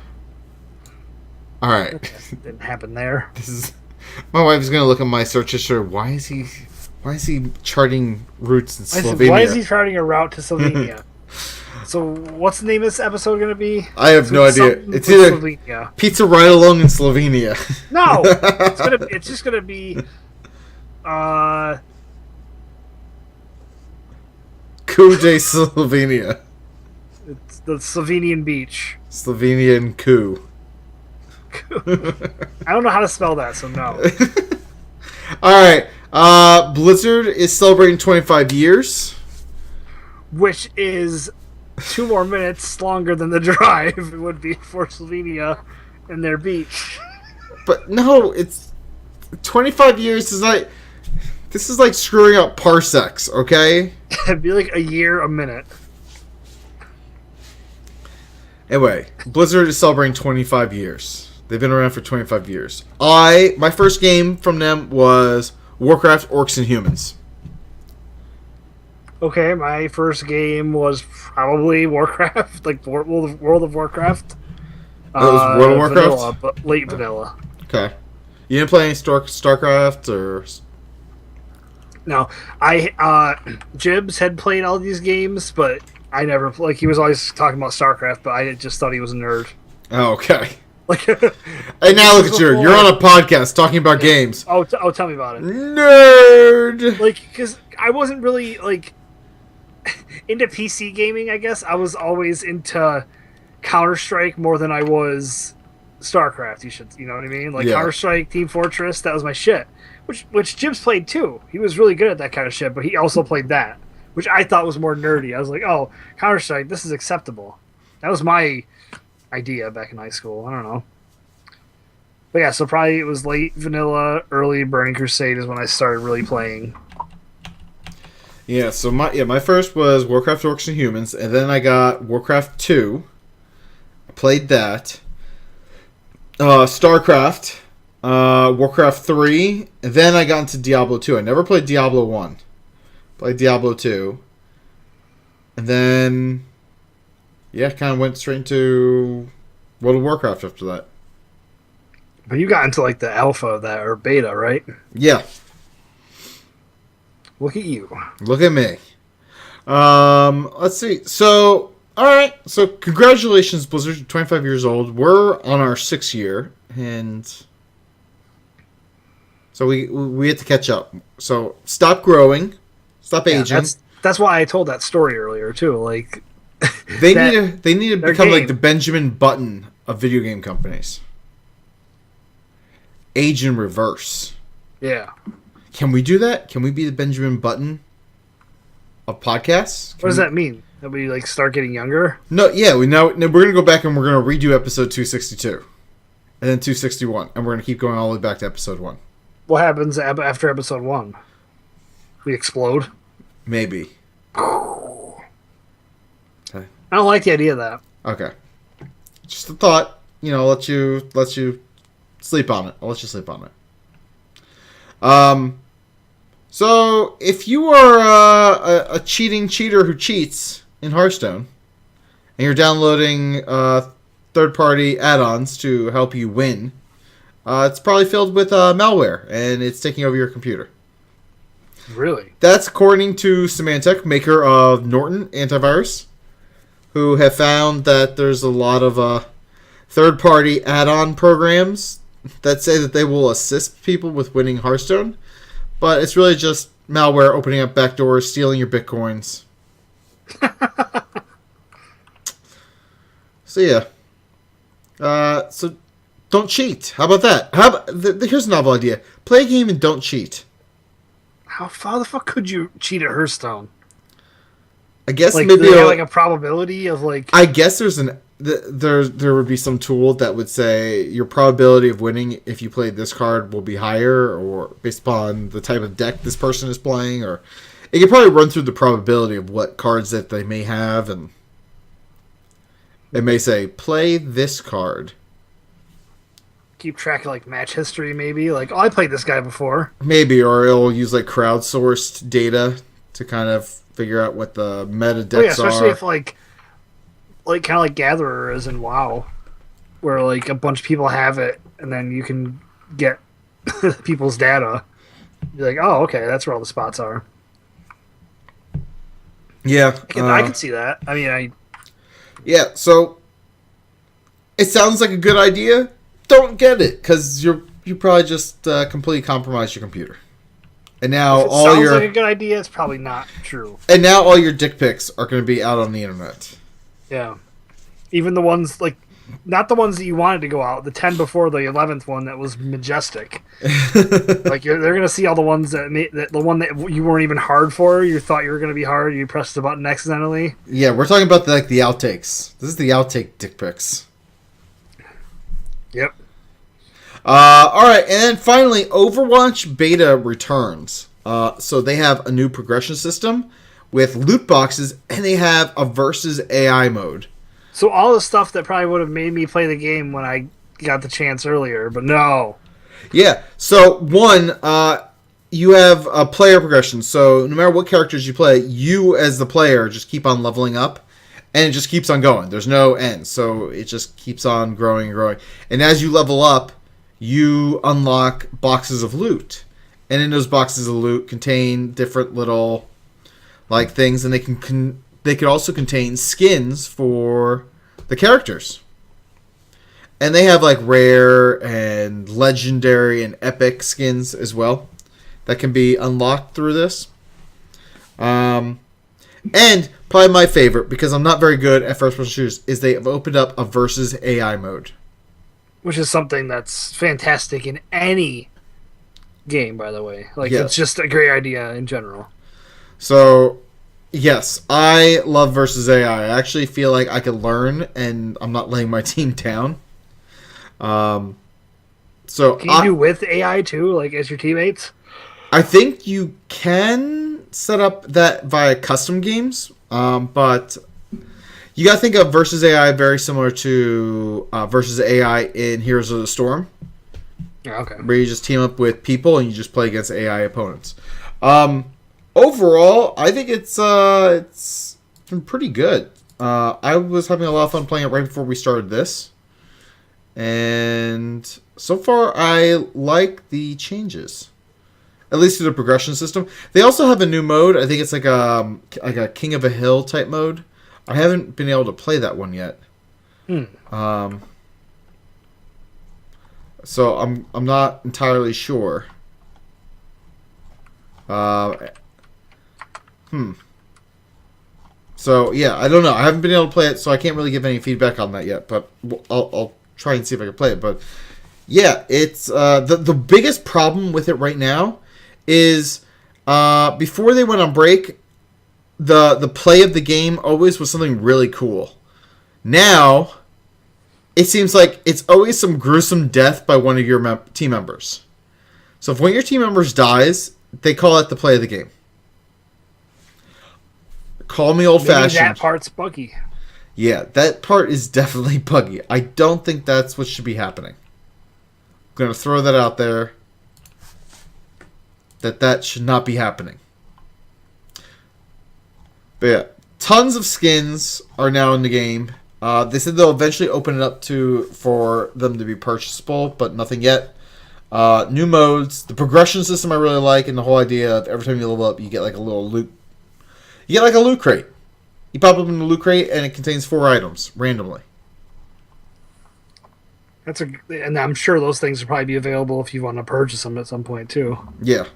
Alright. Didn't happen there. My wife's going to look at my search history. Why is he charting routes in Slovenia? Why is he charting a route to Slovenia? So what's the name of this episode going to be? I have no idea. It's either Slovenia. Pizza Ride Along in Slovenia. No! It's just going to be... Coup de Slovenia. It's the Slovenian beach. Slovenian coup. I don't know how to spell that, so no. Alright. Blizzard is celebrating 25 years. Which is 2 more minutes longer than the drive it would be for Slovenia in their beach. But no, it's 25 years is like this is like screwing up parsecs, okay? It'd be like a year a minute. Anyway, Blizzard is celebrating 25 years. They've been around for 25 years. My first game from them was Warcraft Orcs and Humans. Okay, my first game was probably Warcraft, like World of Warcraft. It was World of Warcraft? Vanilla, but late vanilla. Okay. You didn't play any StarCraft or... No, Jibs had played all these games, but I never, like, he was always talking about StarCraft, but I just thought he was a nerd. Oh, okay. Like, and now look at you. You're on a podcast talking about games. Oh, tell me about it. Nerd! Like, because I wasn't really, like, into PC gaming, I guess. I was always into Counter-Strike more than I was StarCraft, you know what I mean? Like, Counter-Strike, Team Fortress, that was my shit. Which Jibs played too. He was really good at that kind of shit, but he also played that, which I thought was more nerdy. I was like, oh, Counter-Strike, this is acceptable. That was my idea back in high school. I don't know. But yeah, so probably it was late vanilla, early Burning Crusade is when I started really playing. Yeah, so my first was Warcraft Orcs and Humans, and then I got Warcraft 2. I played that. StarCraft. Warcraft 3, and then I got into Diablo 2. I never played Diablo 1. Played Diablo 2. And then, kind of went straight into World of Warcraft after that. But you got into, like, the alpha of that, or beta, right? Yeah. Look at you. Look at me. Let's see. So, alright. So, congratulations, Blizzard. 25 years old. We're on our 6th year, and... So we had to catch up. So stop growing, stop aging. That's why I told that story earlier too. Like they need to become game. like the Benjamin Button of video game companies. Age in reverse. Yeah. Can we do that? Can we be the Benjamin Button of podcasts? What does that mean? That we like start getting younger? No. Yeah. We're gonna go back and we're gonna redo episode 262, and then 261, and we're gonna keep going all the way back to episode 1. What happens after episode 1? We explode? Maybe. Okay. I don't like the idea of that. Okay. Just a thought. Let you sleep on it. I'll let you sleep on it. So, if you are a cheating cheater who cheats in Hearthstone, and you're downloading third-party add-ons to help you win, it's probably filled with malware, and it's taking over your computer. Really? That's according to Symantec, maker of Norton Antivirus, who have found that there's a lot of third-party add-on programs that say that they will assist people with winning Hearthstone, but it's really just malware opening up backdoors, stealing your bitcoins. So yeah. So don't cheat. How about that? Here's a novel idea. Play a game and don't cheat. How the fuck could you cheat at Hearthstone? I guess like, maybe like a probability of like. I guess there would be some tool that would say your probability of winning if you played this card will be higher, or based upon the type of deck this person is playing, or it could probably run through the probability of what cards that they may have, and it may say play this card. Keep track of like match history, maybe like, oh, I played this guy before. Maybe, or it'll use like crowdsourced data to kind of figure out what the meta decks are. Especially if like kind of like Gatherer is in WoW, where like a bunch of people have it, and then you can get people's data. You're like, oh, okay, that's where all the spots are. Yeah, I can see that. I mean, yeah. So it sounds like a good idea. Don't get it, because you probably just completely compromised your computer, and now if it sounds like a good idea, it's probably not true. And now all your dick pics are going to be out on the internet. Yeah, even the ones like not the ones that you wanted to go out. The 10 before the 11th one that was majestic. Like they're going to see all the ones the one that you weren't even hard for. You thought you were going to be hard. You pressed the button accidentally. Yeah, we're talking about the outtakes. This is the outtake dick pics. Yep. All right, and finally, Overwatch beta returns. So they have a new progression system with loot boxes, and they have a versus AI mode. So all the stuff that probably would have made me play the game when I got the chance earlier, but no. Yeah. So one, you have a player progression. So no matter what characters you play, you as the player just keep on leveling up, and it just keeps on going. There's no end. So it just keeps on growing and growing. And as you level up, you unlock boxes of loot. And in those boxes of loot contain different little things, and they could also contain skins for the characters. And they have rare and legendary and epic skins as well that can be unlocked through this. And probably my favorite, because I'm not very good at first-person shooters, is they have opened up a versus AI mode. Which is something that's fantastic in any game, by the way. Yes. It's just a great idea in general. So, yes, I love versus AI. I actually feel like I can learn, and I'm not laying my team down. So can you do with AI too, as your teammates? I think you can set up that via custom games, but you got to think of versus AI very similar to versus AI in Heroes of the Storm. Okay. Where you just team up with people and you just play against AI opponents. Overall, I think it's been pretty good. I was having a lot of fun playing it right before we started this. And so far, I like the changes. At least to the progression system. They also have a new mode. I think it's like a King of a Hill type mode. I haven't been able to play that one yet. So I'm not entirely sure. So yeah, I don't know. I haven't been able to play it, so I can't really give any feedback on that yet. But I'll try and see if I can play it. But yeah, it's the biggest problem with it right now is before they went on break, the play of the game always was something really cool. Now, it seems like it's always some gruesome death by one of your team members. So if one of your team members dies, they call it the play of the game. Call me old-fashioned. Maybe that part's buggy. Yeah, that part is definitely buggy. I don't think that's what should be happening. I'm going to throw that out there. That should not be happening. But yeah, tons of skins are now in the game. They said they'll eventually open it up for them to be purchasable, but nothing yet. New modes, the progression system I really like, and the whole idea of every time you level up, you get a little loot. You get a loot crate. You pop up in the loot crate, and it contains 4 items randomly. And I'm sure those things will probably be available if you want to purchase them at some point too. Yeah.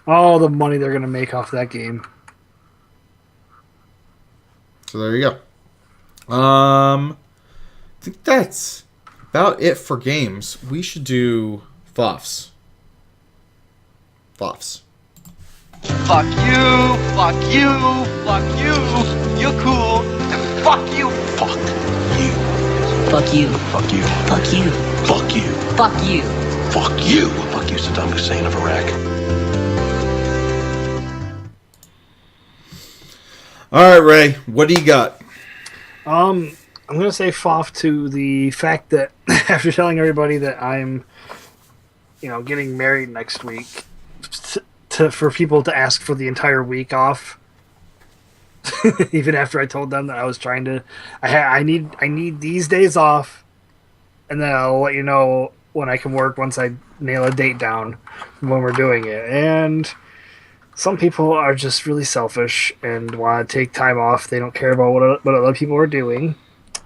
All the money they're going to make off that game. So there you go. I think that's about it for games. We should do FOFs. FOFs. Fuck you, fuck you, fuck you, you're cool, and fuck you, fuck you. Fuck you. Fuck you. Fuck you. Fuck you. Fuck you. Fuck you. Fuck you, Saddam Hussein of Iraq. All right, Ray, what do you got? I'm going to say FOF to the fact that after telling everybody that I'm, getting married next week, for people to ask for the entire week off, even after I told them that I was trying to, I need these days off, and then I'll let you know when I can work once I nail a date down when we're doing it. And some people are just really selfish and want to take time off. They don't care about what other people are doing.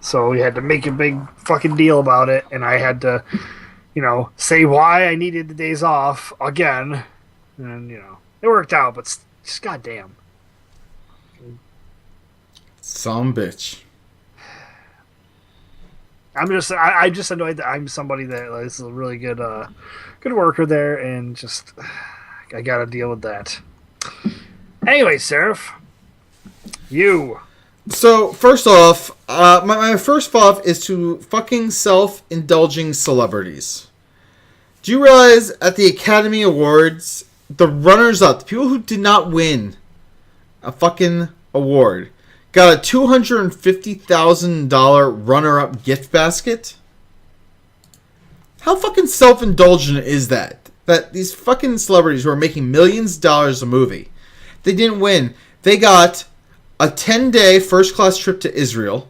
So we had to make a big fucking deal about it, and I had to, say why I needed the days off again. And, it worked out, but just goddamn. Some bitch. I'm just annoyed that I'm somebody that is a really good worker there, and just I gotta deal with that. Anyway, Seraph, you. So, first off, my first thought is to fucking self-indulging celebrities. Do you realize at the Academy Awards, the runners-up, the people who did not win a fucking award, got a $250,000 runner-up gift basket? How fucking self-indulgent is that? That these fucking celebrities who are making millions of dollars a movie, they didn't win. They got a 10-day first-class trip to Israel,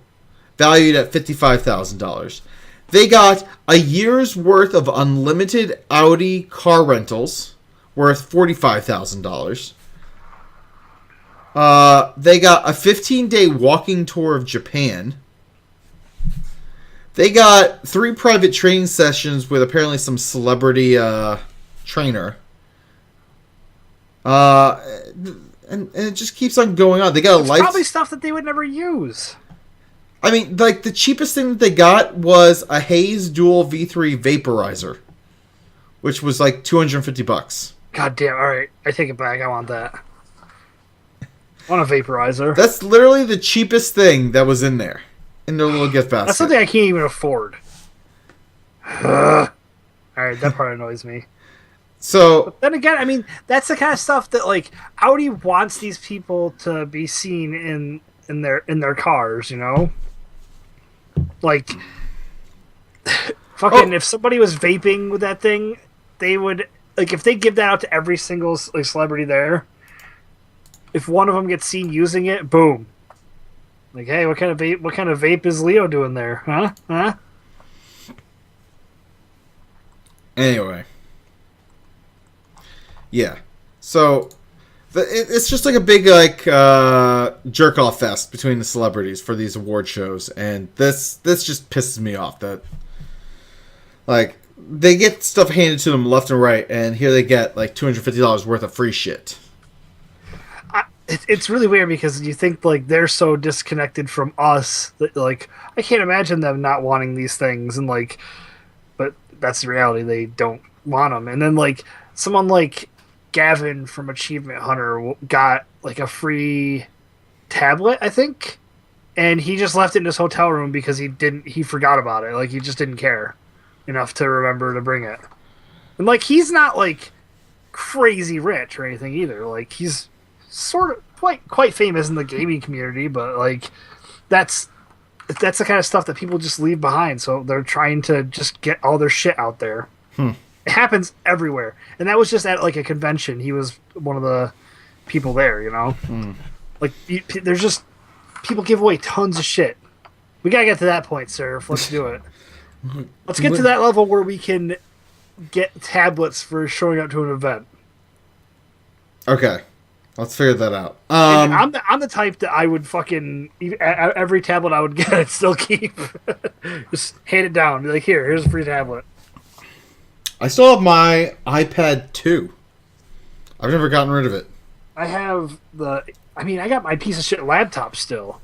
valued at $55,000. They got a year's worth of unlimited Audi car rentals, worth $45,000. They got a 15-day walking tour of Japan. They got 3 private training sessions with apparently some celebrity trainer. And it just keeps on going on. They got a life. Probably stuff that they would never use. I mean, like, the cheapest thing that they got was a Hayes Dual V3 vaporizer, which was like $250. God damn! All right, I take it back. I want that. I want a vaporizer. That's literally the cheapest thing that was in their little gift basket. That's something I can't even afford. All right, that part annoys me. So, but then again, I mean, that's the kind of stuff that, like, Audi wants these people to be seen in their cars, you know? Like, fucking, if somebody was vaping with that thing, they would, like, if they give that out to every single like celebrity there, if one of them gets seen using it, boom. Like, hey, what kind of vape is Leo doing there? Huh? Anyway. Yeah. So, it's just like a big, like, jerk-off fest between the celebrities for these award shows. And this just pisses me off that, like, they get stuff handed to them left and right, and here they get, like, $250 worth of free shit. It's really weird because you think, like, they're so disconnected from us that, like, I can't imagine them not wanting these things, and, like, but that's the reality. They don't want them. And then, like, someone like Gavin from Achievement Hunter got, like, a free tablet, I think, and he just left it in his hotel room because he forgot about it. Like, he just didn't care enough to remember to bring it. And, like, he's not, like, crazy rich or anything either. Like, he's sort of quite famous in the gaming community, but, like, that's the kind of stuff that people just leave behind. So they're trying to just get all their shit out there. It happens everywhere, and that was just at, like, a convention. He was one of the people there, you know. Like, there's just people give away tons of shit. We gotta get to that point, sir. Let's do it. Let's get to that level where we can get tablets for showing up to an event. Okay. Let's figure that out. I'm the type that I would fucking every tablet I would get, I'd still keep. Just hand it down. Be like, here's a free tablet. I still have my iPad 2. I've never gotten rid of it. I got my piece of shit laptop still.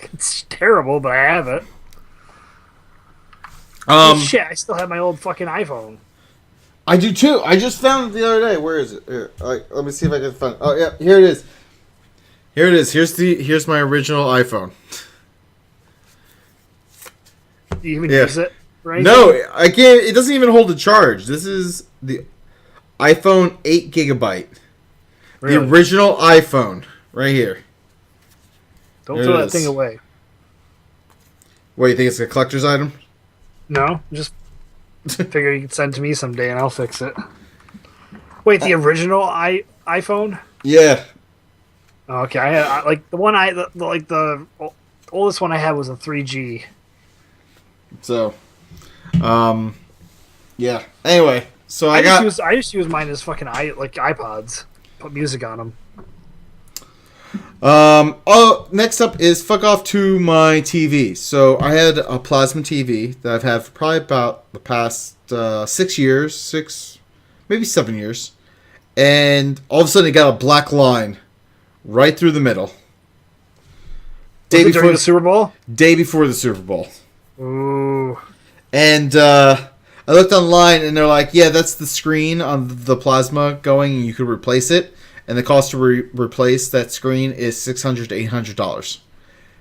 It's terrible, but I have it. Shit, I still have my old fucking iPhone. I do too. I just found it the other day. Where is it? Here, let me see if I can find it. Oh yeah, here it is. Here it is. Here's my original iPhone. Do you even use it? Right? No, I can't. It doesn't even hold a charge. This is the iPhone 8 GB. Really? The original iPhone, right here. Don't throw that thing away. What, you think it's a collector's item? No, just figure you could send it to me someday and I'll fix it. Wait, the original iPhone? Yeah. Okay, I like the one the oldest one I had was a 3G. So, yeah. Anyway, so I just use mine as fucking iPods. Put music on them. Next up is fuck off to my TV. So I had a plasma TV that I've had for probably about the past 6 years, maybe 7 years, and all of a sudden it got a black line right through the middle. During the Super Bowl? Day before the Super Bowl. Ooh. And I looked online and they're like, yeah, that's the screen on the plasma going, and you could replace it. And the cost to replace that screen is $600 to $800.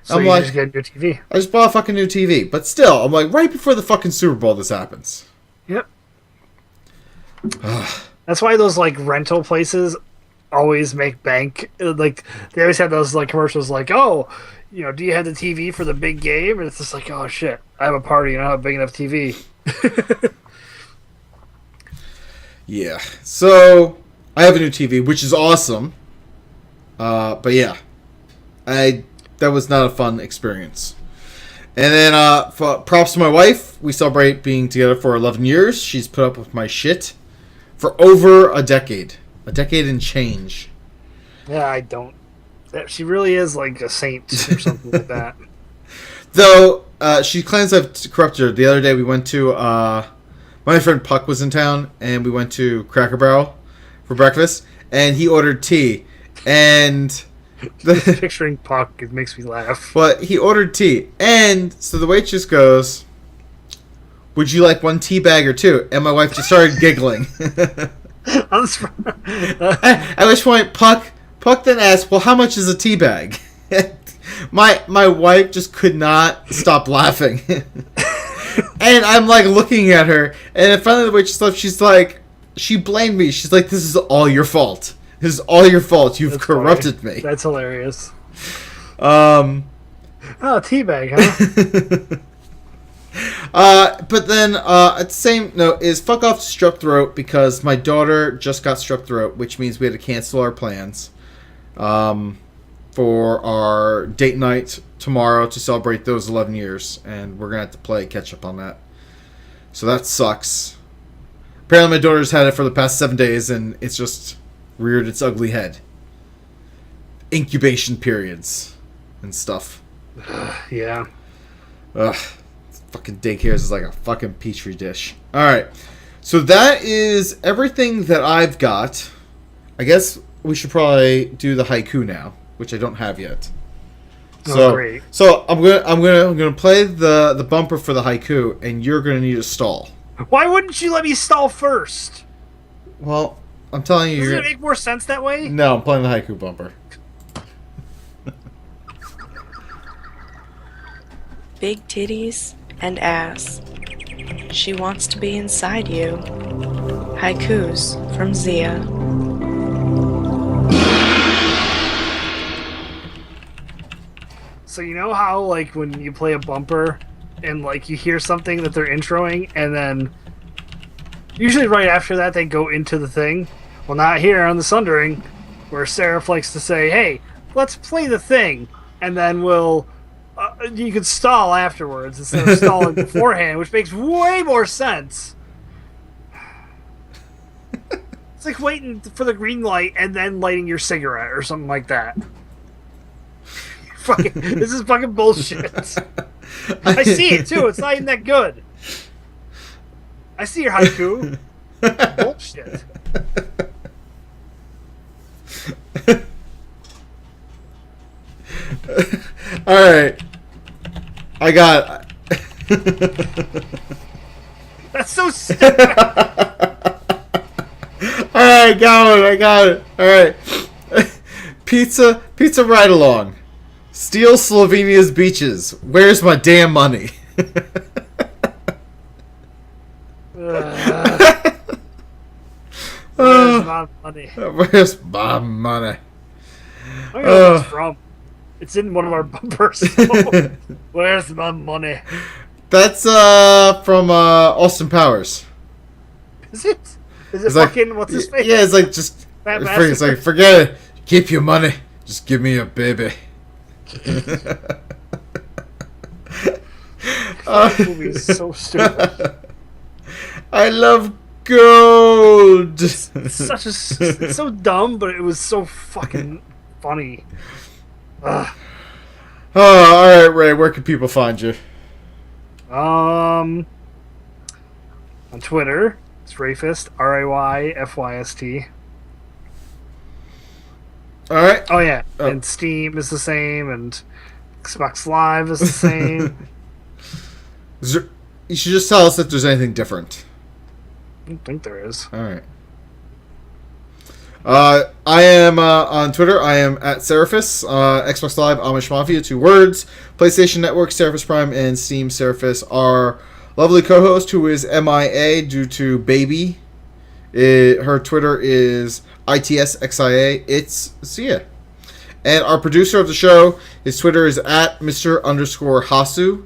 So I'm you like, just get a new TV. I just bought a fucking new TV. But still, I'm like, right before the fucking Super Bowl this happens. Yep. That's why those like rental places always make bank. Like they always have those like commercials like, oh, you know, do you have the TV for the big game? And it's just like, oh shit, I have a party and I don't have a big enough TV. Yeah. So I have a new TV, which is awesome. But yeah, that was not a fun experience. And then props to my wife. We celebrate being together for 11 years. She's put up with my shit for over a decade and change. Yeah, I don't. She really is like a saint or something like that. Though she claims I've corrupted her. The other day we went to my friend Puck was in town, and we went to Cracker Barrel for breakfast, and he ordered tea, and picturing Puck, it makes me laugh. But he ordered tea, and so the waitress goes, "Would you like one tea bag or two?" And my wife just started giggling. At which point Puck then asked, "Well, how much is a tea bag?" my wife just could not stop laughing. And I'm like looking at her, and then finally the waitress left. She's like, she blamed me. She's like, "This is all your fault. This is all your fault. You've corrupted me." That's hilarious. Oh, teabag, huh? But then at the same note is fuck off to Strep Throat, because my daughter just got strep throat, which means we had to cancel our plans for our date night tomorrow to celebrate those 11 years, and we're gonna have to play catch up on that. So that sucks. Apparently my daughter's had it for the past 7 days, and it's just reared its ugly head. Incubation periods and stuff. Yeah. Ugh. Fucking daycare is like a fucking petri dish. Alright. So that is everything that I've got. I guess we should probably do the haiku now, which I don't have yet. So, great. So I'm gonna play the bumper for the haiku, and you're gonna need to stall. Why wouldn't you let me stall first? Well, I'm telling you. Doesn't it make more sense that way? No, I'm playing the haiku bumper. Big titties and ass. She wants to be inside you. Haikus from Zia. So you know how like when you play a bumper and like you hear something that they're introing, and then usually right after that they go into the thing? Well, not here on the Sundering, where Sarah likes to say, "Hey, let's play the thing," and then we'll you could stall afterwards instead of stalling beforehand, which makes way more sense. It's like waiting for the green light and then lighting your cigarette or something like that. This is fucking bullshit. I see it too. It's not even that good. I see your haiku. Bullshit. Alright. I got That's so stupid. Alright, I got it. Alright. Pizza ride along. Steal Slovenia's beaches. Where's my damn money? Where's my money? Where's my money? I don't know where it's from. It's in one of our bumpers. So where's my money? That's from Austin Powers. Is it? Is it It's fucking like, what's his face? Yeah, it's like just it's like forget it. Keep your money. Just give me a baby. This movie is so stupid. I love gold. It's so dumb, but it was so fucking funny. Ugh. Oh, all right, Ray. Where can people find you? On Twitter, it's Rayfist, RAYFYST. All right. Oh yeah, and Steam is the same, and Xbox Live is the same. You should just tell us if there's anything different. I don't think there is. All right. I am on Twitter. I am at Seraphis. Xbox Live, Amish Mafia, 2 words. PlayStation Network, Seraphis Prime, and Steam Seraphis. Our lovely co-host, who is MIA due to baby. Her Twitter is ITSXIA. It's Sia. And our producer of the show, his Twitter is at Mr_Hasu,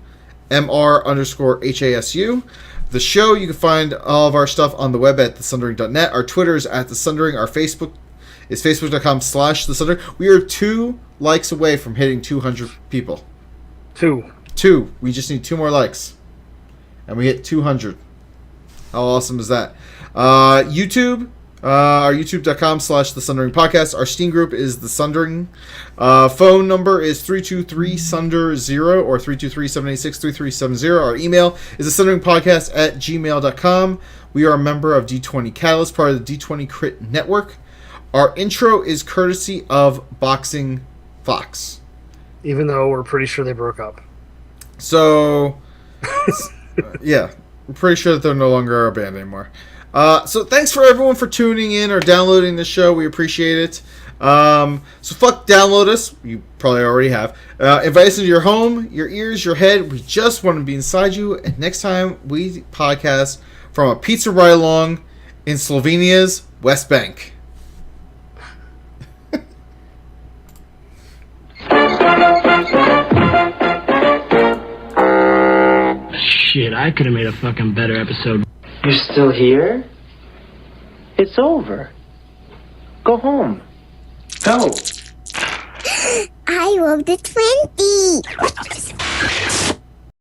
MR_HASU. The show, you can find all of our stuff on the web at thesundering.net. Our Twitter is at thesundering. Our Facebook is facebook.com/thesundering. We are 2 likes away from hitting 200 people. 2. We just need 2 more likes. And we hit 200. How awesome is that? YouTube, our youtube.com/thesundering podcast. Our Steam group is The Sundering. Phone number is 323-SUNDER-0 or 323-786-3370. Our email is thesunderingpodcast@gmail.com. We are a member of D20 Catalyst, part of the D20 Crit Network. Our intro is courtesy of Boxing Fox. Even though we're pretty sure they broke up. So, yeah. I'm pretty sure that they're no longer a band anymore. So thanks for everyone for tuning in or downloading the show. We appreciate it. So fuck download us. You probably already have. Invite us into your home, your ears, your head. We just want to be inside you. And next time we podcast from a pizza ride-along in Slovenia's West Bank. Shit, I could have made a fucking better episode. You're still here? It's over. Go home. Go. I love the 20.